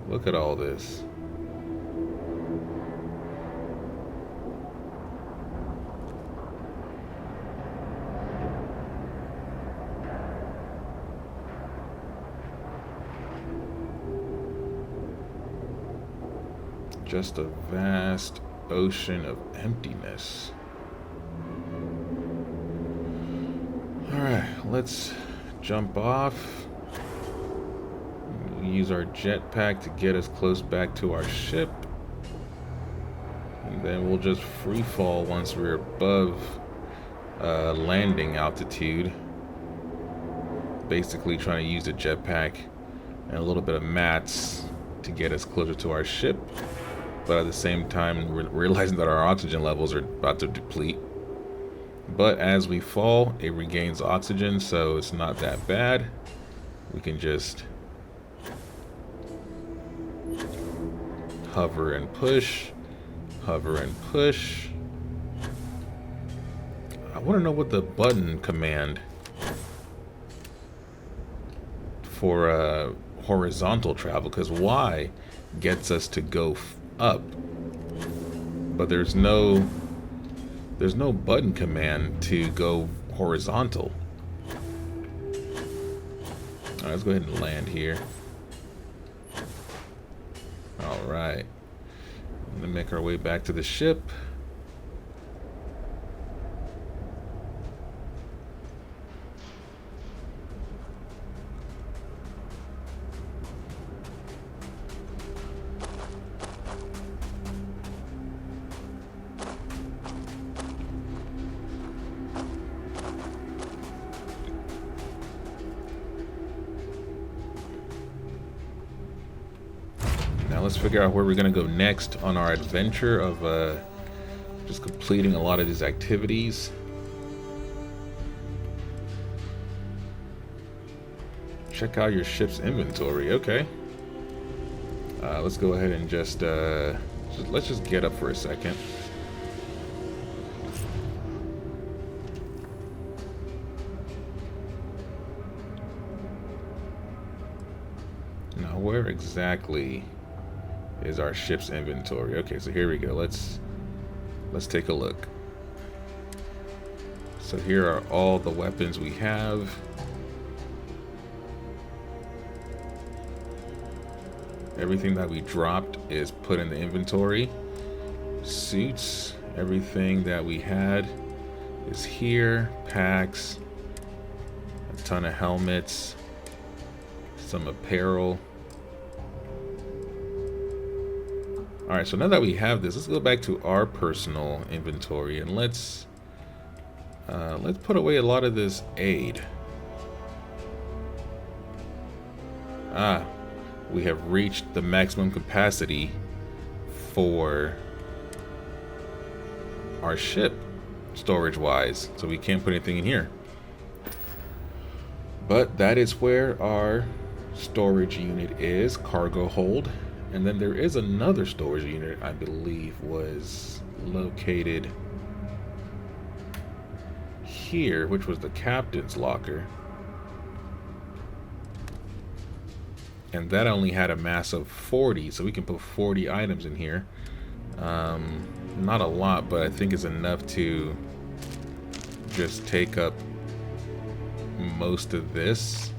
Look at all this. Just a vast ocean of emptiness. Alright, let's jump off. Use our jetpack to get us close back to our ship. And then we'll just free fall once we're above landing altitude. Basically trying to use the jetpack and a little bit of mats to get us closer to our ship. But at the same time, we're realizing that our oxygen levels are about to deplete. But as we fall, it regains oxygen, so it's not that bad. We can just hover and push, hover and push. I want to know what the button command for horizontal travel, because Y gets us to go up, but there's no button command to go horizontal. Alright, let's go ahead and land here. Alright, I'm gonna make our way back to the ship. let's figure out where we're gonna go next on our adventure of just completing a lot of these activities. Check out your ship's inventory. Okay. Let's go ahead and let's just get up for a second. Now, where exactly is our ship's inventory? Okay, so here we go. Let's take a look. So here are all the weapons we have. Everything that we dropped is put in the inventory. Suits, everything that we had is here. Packs, a ton of helmets, some apparel. Alright, so now that we have this, let's go back to our personal inventory and let's put away a lot of this aid. We have reached the maximum capacity for our ship, storage-wise, so we can't put anything in here. But that is where our storage unit is, cargo hold. And then there is another storage unit, I believe, was located here, which was the captain's locker. And that only had a mass of 40, so we can put 40 items in here. Not a lot, but I think it's enough to just take up most of this.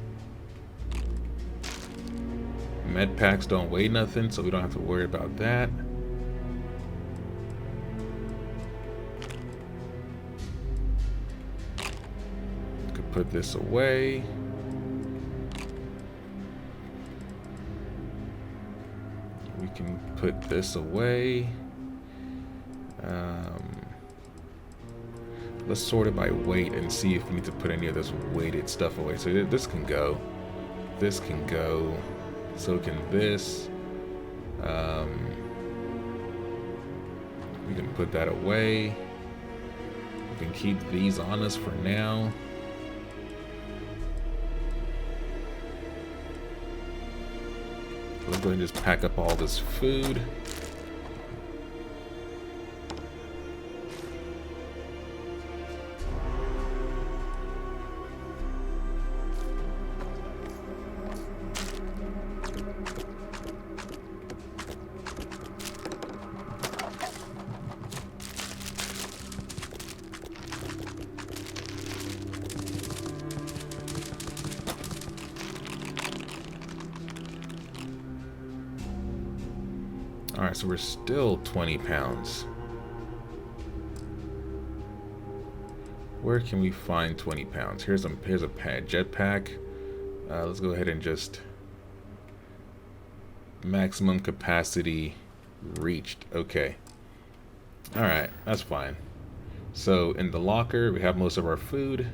Med packs don't weigh nothing, so we don't have to worry about that. Could put this away. We can put this away. Let's sort it by weight and see if we need to put any of this weighted stuff away. So this can go. This can go. So can this. We can put that away. We can keep these on us for now. Let's go ahead and just pack up all this food. Alright, so we're still 20 pounds. Where can we find 20 pounds? Here's a jetpack. Let's go ahead and just maximum capacity reached. Okay. Alright, that's fine. So in the locker we have most of our food.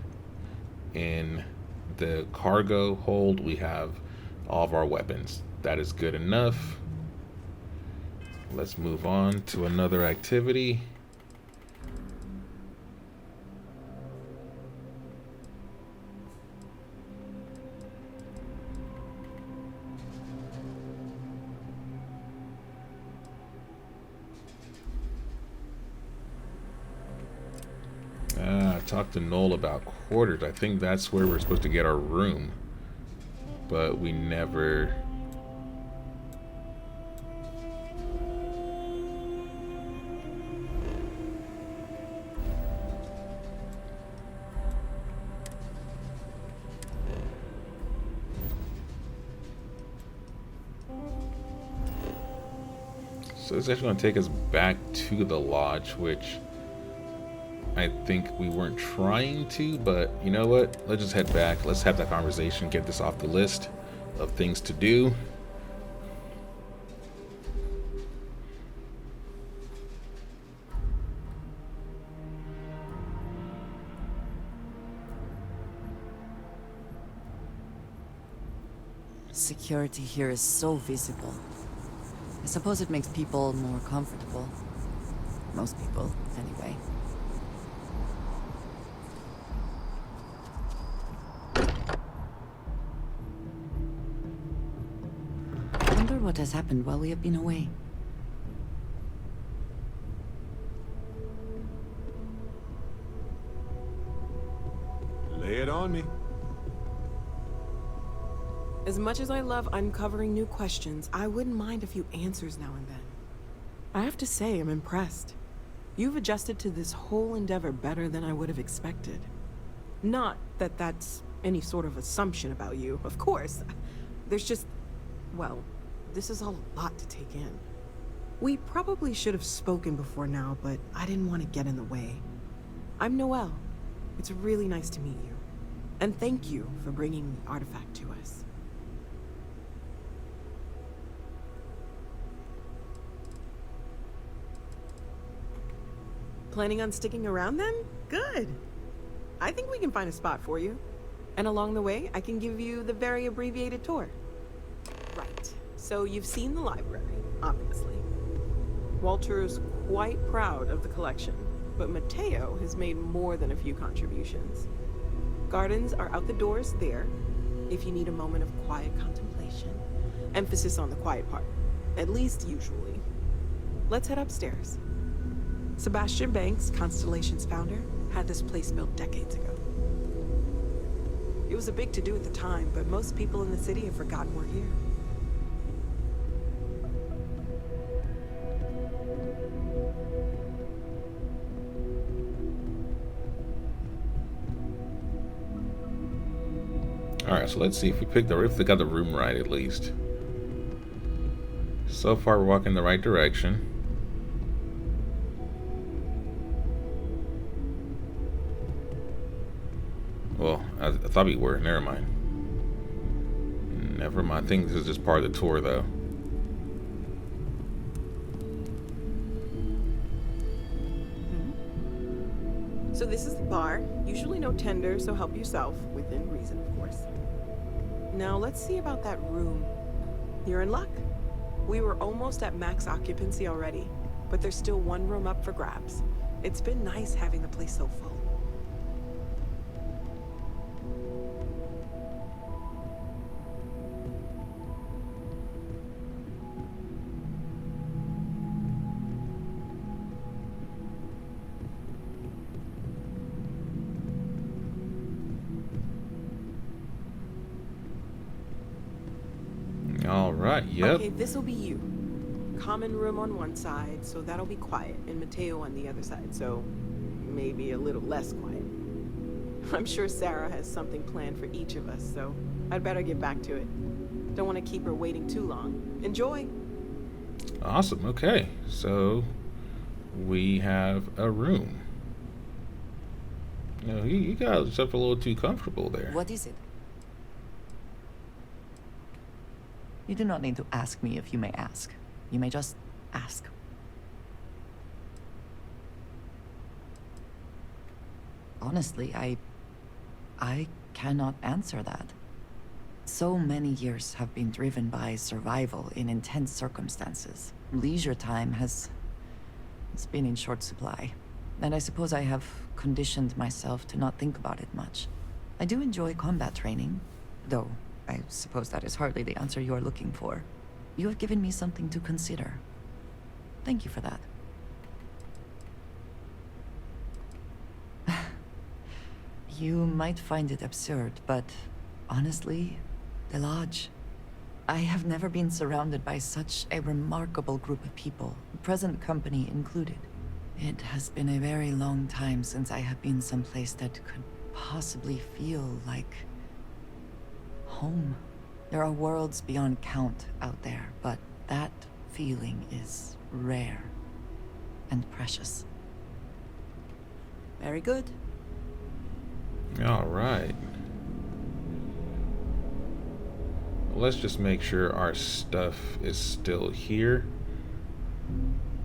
In the cargo hold we have all of our weapons. That is good enough. Let's move on to another activity. Talk to Noel about quarters. I think that's where we're supposed to get our room, but we never. So it's actually going to take us back to the lodge, which I think we weren't trying to, but you know what? Let's just head back. Let's have that conversation, get this off the list of things to do. Security here is so visible. Suppose it makes people more comfortable. Most people, anyway. I wonder what has happened while we have been away. Lay it on me. As much as I love uncovering new questions, I wouldn't mind a few answers now and then. I have to say, I'm impressed. You've adjusted to this whole endeavor better than I would have expected. Not that that's any sort of assumption about you, of course. There's just... well, this is a lot to take in. We probably should have spoken before now, but I didn't want to get in the way. I'm Noelle. It's really nice to meet you. And thank you for bringing the artifact to us. Planning on sticking around then? Good. I think we can find a spot for you. And along the way, I can give you the very abbreviated tour. Right. So you've seen the library, obviously. Walter's quite proud of the collection, but Mateo has made more than a few contributions. Gardens are out the doors there, if you need a moment of quiet contemplation. Emphasis on the quiet part, at least usually. Let's head upstairs. Sebastian Banks, Constellation's founder, had this place built decades ago. It was a big to-do at the time, but most people in the city have forgotten we're here. Alright, so let's see if we got the room right at least. So far we're walking in the right direction. Well, I thought we were. Never mind. Never mind. I think this is just part of the tour, though. So this is the bar. Usually no tender, so help yourself. Within reason, of course. Now let's see about that room. You're in luck. We were almost at max occupancy already, but there's still one room up for grabs. It's been nice having the place so full. All right, yep. Okay, this'll be you. Common room on one side, so that'll be quiet, and Mateo on the other side, so maybe a little less quiet. I'm sure Sarah has something planned for each of us, so I'd better get back to it. Don't want to keep her waiting too long. Enjoy! Awesome, okay. So, we have a room. You know, you got yourself a little too comfortable there. What is it? You do not need to ask me if you may ask. You may just ask. Honestly, I cannot answer that. So many years have been driven by survival in intense circumstances. Leisure time has been in short supply. And I suppose I have conditioned myself to not think about it much. I do enjoy combat training, though I suppose that is hardly the answer you are looking for. You have given me something to consider. Thank you for that. You might find it absurd, but honestly, the Lodge. I have never been surrounded by such a remarkable group of people, present company included. It has been a very long time since I have been someplace that could possibly feel like home. There are worlds beyond count out there, but that feeling is rare and precious. Very good. All right. Well, let's just make sure our stuff is still here.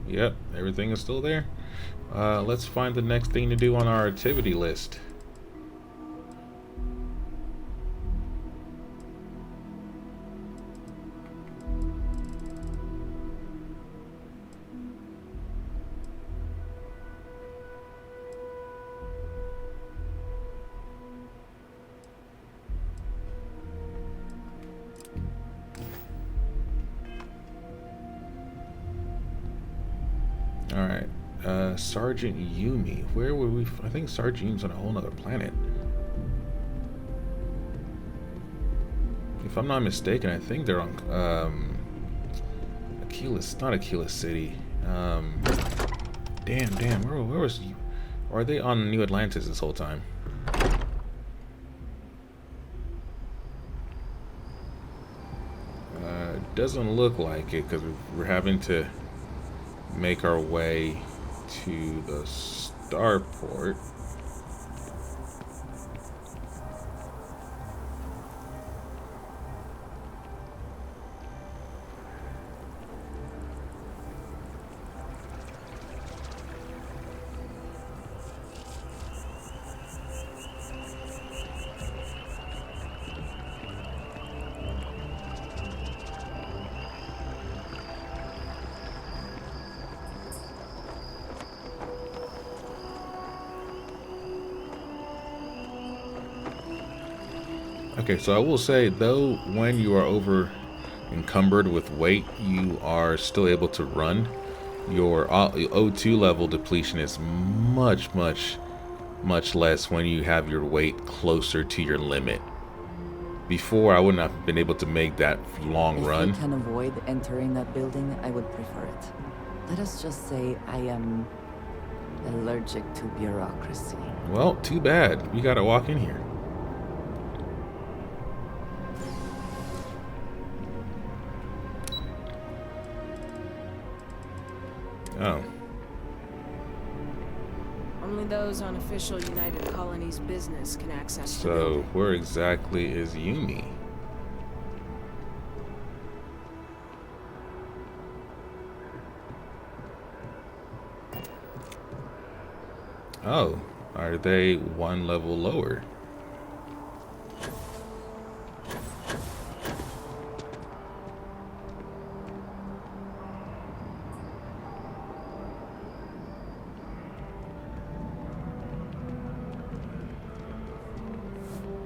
Yep, everything is still there. Let's find the next thing to do on our activity list. Sergeant Yumi. Where would we? I think Sergeant Yumi's on a whole nother planet. If I'm not mistaken, I think they're on Achilles, not Achilles City. Damn. Where was? Or are they on New Atlantis this whole time? Doesn't look like it because we're having to make our way to the starport. Okay, so I will say, though, when you are over encumbered with weight, you are still able to run. Your O2 level depletion is much less when you have your weight closer to your limit. Before, I wouldn't have been able to make that long run. If we can avoid entering that building, I would prefer it. Let us just say I am allergic to bureaucracy. Well, too bad. You gotta walk in here. Oh. Only those on official United Colonies business can access. So, where exactly is Yumi? Oh, are they one level lower?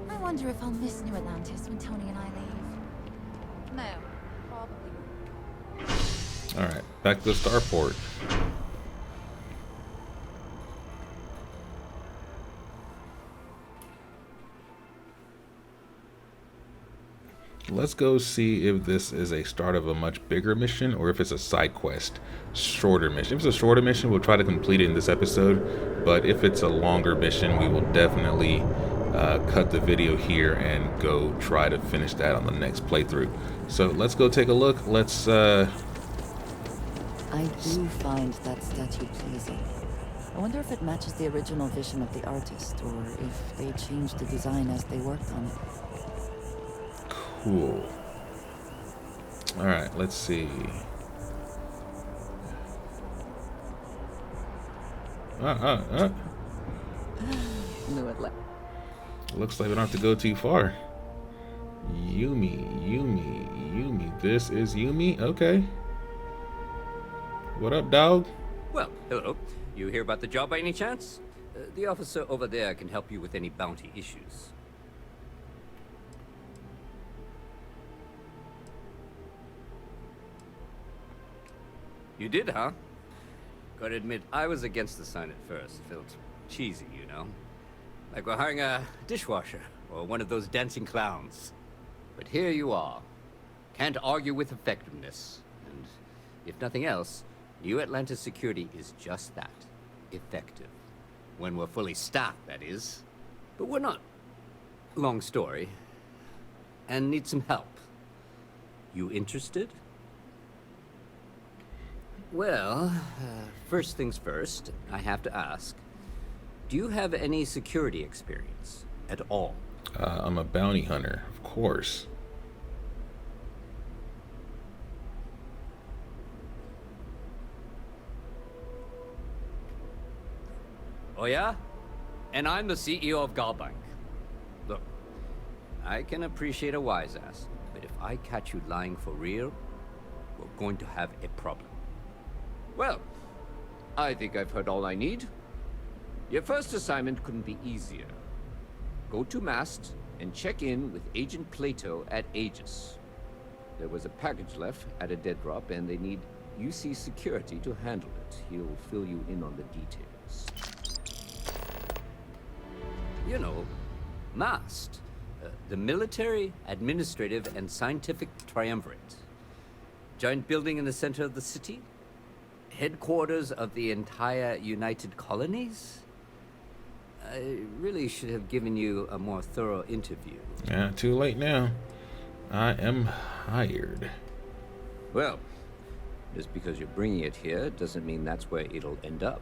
I wonder if I'll miss New Atlantis when Tony and I leave. No, probably won't. Alright, back to the starport. Let's go see if this is a start of a much bigger mission or if it's a side quest, shorter mission. If it's a shorter mission, we'll try to complete it in this episode, but if it's a longer mission, we will definitely cut the video here and go try to finish that on the next playthrough. So let's go take a look. Let's I do find that statue pleasing. I wonder if it matches the original vision of the artist, or if they changed the design as they worked on it. Cool. Alright, let's see. Looks like we don't have to go too far. Yumi. This is Yumi? Okay. What up, dog? Well, hello. You hear about the job by any chance? The officer over there can help you with any bounty issues. You did, huh? Gotta admit, I was against the sign at first. It felt cheesy, you know? Like we're hiring a dishwasher, or one of those dancing clowns. But here you are. Can't argue with effectiveness. And if nothing else, New Atlantis security is just that. Effective. When we're fully staffed, that is. But we're not. Long story. And need some help. You interested? Well, first things first, I have to ask. Do you have any security experience at all? I'm a bounty hunter, of course. Oh yeah? And I'm the CEO of Galbank. Look, I can appreciate a wise ass, but if I catch you lying for real, we're going to have a problem. Well, I think I've heard all I need. Your first assignment couldn't be easier. Go to Mast and check in with Agent Plato at Aegis. There was a package left at a dead drop and they need UC security to handle it. He'll fill you in on the details. You know, MAST. The Military, Administrative, and Scientific Triumvirate. Giant building in the center of the city? Headquarters of the entire United Colonies? I really should have given you a more thorough interview. Yeah, too late now. I am hired. Well, just because you're bringing it here doesn't mean that's where it'll end up.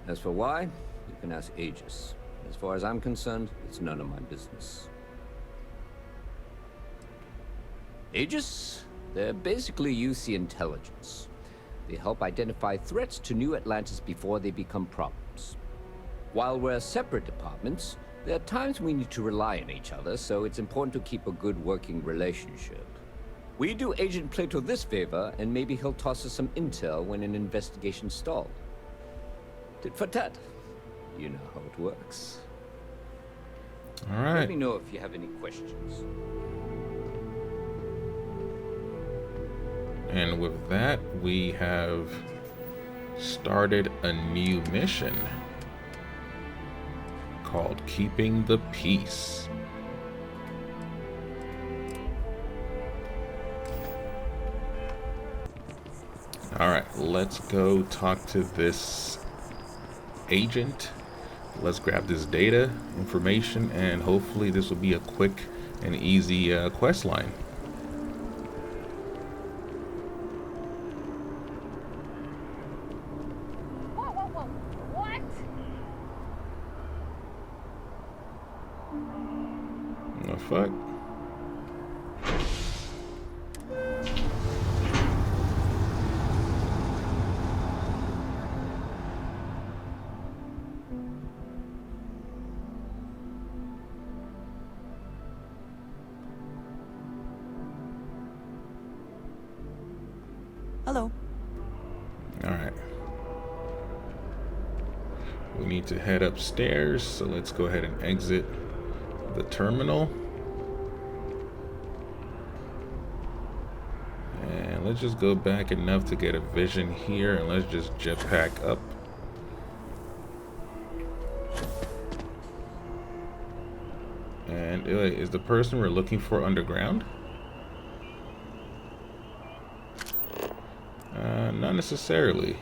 As for why, you can ask Aegis. As far as I'm concerned, it's none of my business. Aegis? They're basically UC intelligence. They help identify threats to New Atlantis before they become problems. While we're separate departments, there are times we need to rely on each other, so it's important to keep a good working relationship. We do Agent Plato this favor, and maybe he'll toss us some intel when an investigation stalled. Tit for tat. You know how it works. All right. Let me know if you have any questions. And with that, we have started a new mission called Keeping the Peace. All right, let's go talk to this agent. Let's grab this data, information, and hopefully this will be a quick and easy quest line. What? The fuck? Hello. All right. We need to head upstairs, so let's go ahead and exit the terminal. And let's just go back enough to get a vision here, and let's just jetpack up. And is the person we're looking for underground? Not necessarily.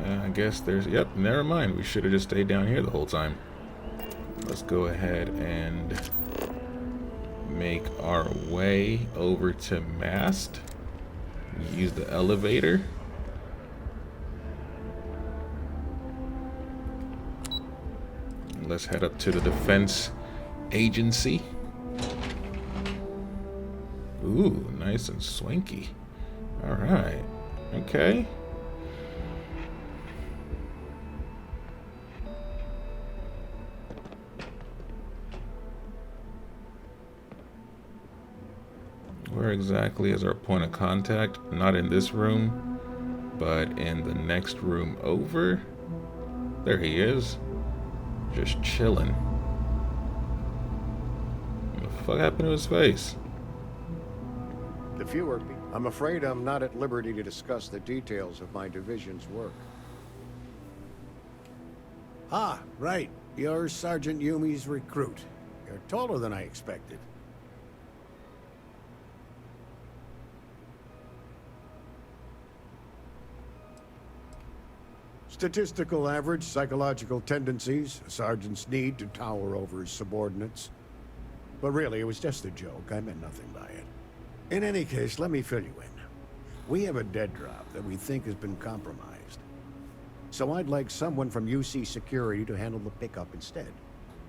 I guess there's, yep, never mind. We should have just stayed down here the whole time. Let's go ahead and make our way over to Mast. Use the elevator. Let's head up to the defense agency. Ooh, nice and swanky. All right. Okay. Where exactly is our point of contact? Not in this room, but in the next room over. There he is. Just chilling. What the fuck happened to his face? The viewer, I'm afraid I'm not at liberty to discuss the details of my division's work. Ah, right. You're Sergeant Yumi's recruit. You're taller than I expected. Statistical average, psychological tendencies, a sergeant's need to tower over his subordinates. But really, it was just a joke. I meant nothing by it. In any case, let me fill you in. We have a dead drop that we think has been compromised. So I'd like someone from UC Security to handle the pickup instead.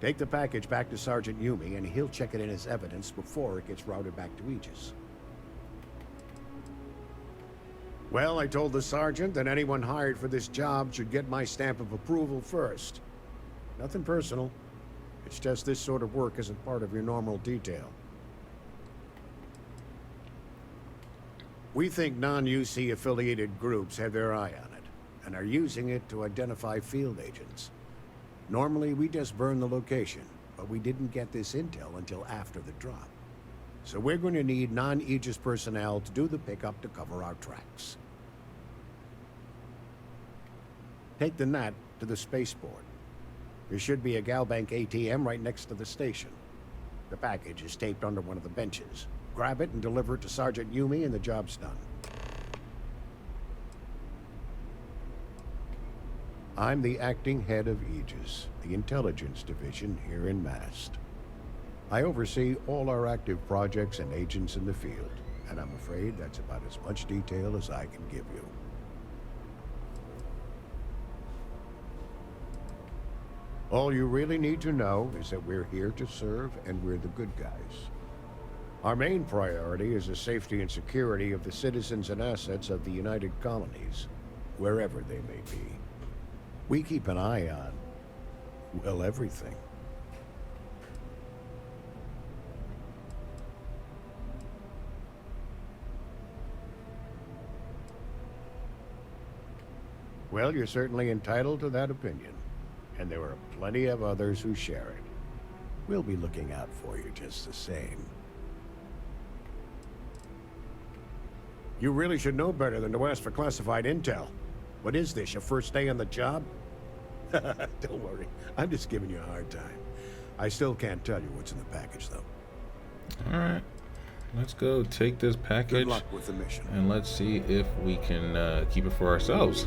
Take the package back to Sergeant Yumi, and he'll check it in as evidence before it gets routed back to Aegis. Well, I told the sergeant that anyone hired for this job should get my stamp of approval first. Nothing personal. It's just this sort of work isn't part of your normal detail. We think non-UC affiliated groups have their eye on it, and are using it to identify field agents. Normally, we just burn the location, but we didn't get this intel until after the drop. So we're going to need non-Aegis personnel to do the pickup to cover our tracks. Take the Nat to the spaceport. There should be a Galbank ATM right next to the station. The package is taped under one of the benches. Grab it and deliver it to Sergeant Yumi and the job's done. I'm the acting head of Aegis, the intelligence division here in Mast. I oversee all our active projects and agents in the field, and I'm afraid that's about as much detail as I can give you. All you really need to know is that we're here to serve and we're the good guys. Our main priority is the safety and security of the citizens and assets of the United Colonies, wherever they may be. We keep an eye on, well, everything. Well, you're certainly entitled to that opinion. And there are plenty of others who share it. We'll be looking out for you just the same. You really should know better than to ask for classified intel. What is this, your first day on the job? Don't worry, I'm just giving you a hard time. I still can't tell you what's in the package, though. Alright, let's go take this package. Good luck with the mission. And let's see if we can keep it for ourselves.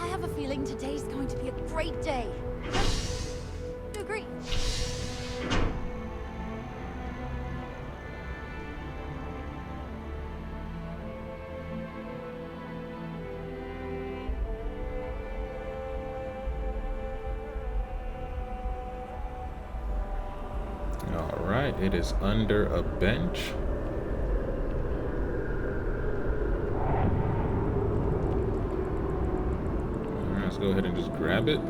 I have a feeling today's going to be a great day. You agree? All right, it is under a bench. Go ahead and just grab it.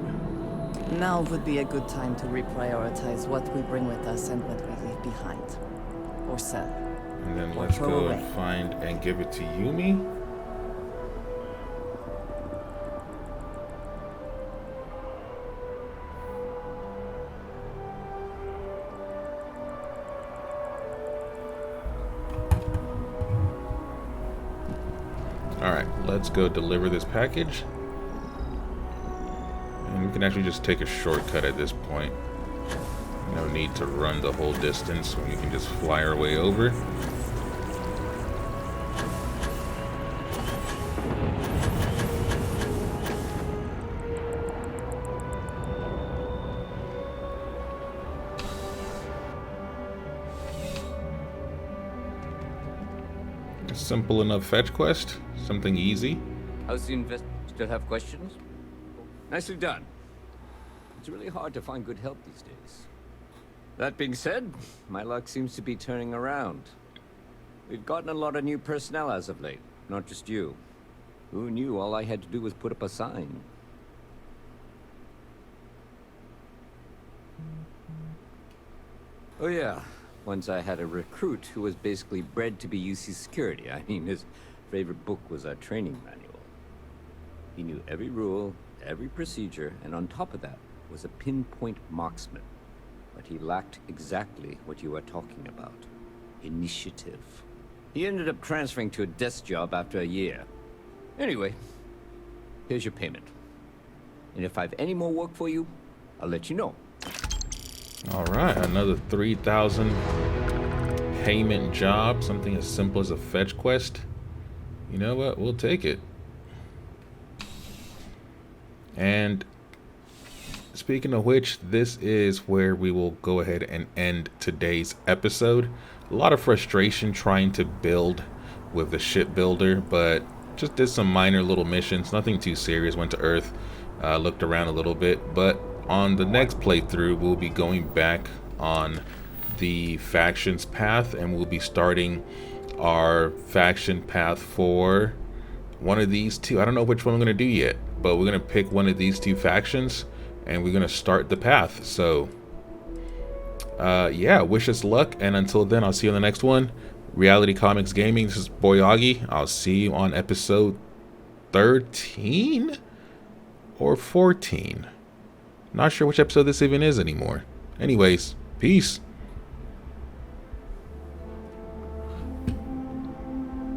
Now would be a good time to reprioritize what we bring with us and what we leave behind. Or sell. And then Or let's throw go away. and find and give it to Yumi. Alright, let's go deliver this package. And we can actually just take a shortcut at this point. No need to run the whole distance when you can just fly our way over. A simple enough fetch quest, something easy. How's the invest? Still have questions? Nicely done. It's really hard to find good help these days. That being said, my luck seems to be turning around. We've gotten a lot of new personnel as of late, not just you. Who knew all I had to do was put up a sign? Oh yeah, once I had a recruit who was basically bred to be UC security. I mean, his favorite book was our training manual. He knew every rule, every procedure, and on top of that was a pinpoint marksman. But he lacked exactly what you are talking about. Initiative. He ended up transferring to a desk job after a year. Anyway, here's your payment. And if I have any more work for you, I'll let you know. All right, another 3,000 payment job, something as simple as a fetch quest. You know what? We'll take it. And speaking of which, this is where we will go ahead and end today's episode. A lot of frustration trying to build with the shipbuilder, but just did some minor little missions, nothing too serious. Went to Earth, looked around a little bit, but on the next playthrough we'll be going back on the factions path, and we'll be starting our faction path for one of these two. I don't know which one I'm going to do yet, but we're going to pick one of these two factions and we're going to start the path. So yeah, wish us luck, and until then, I'll see you on the next one. Reality Comics Gaming, this is Boy Augie. I'll see you on episode 13 or 14. Not sure which episode this even is anymore. Anyways, peace.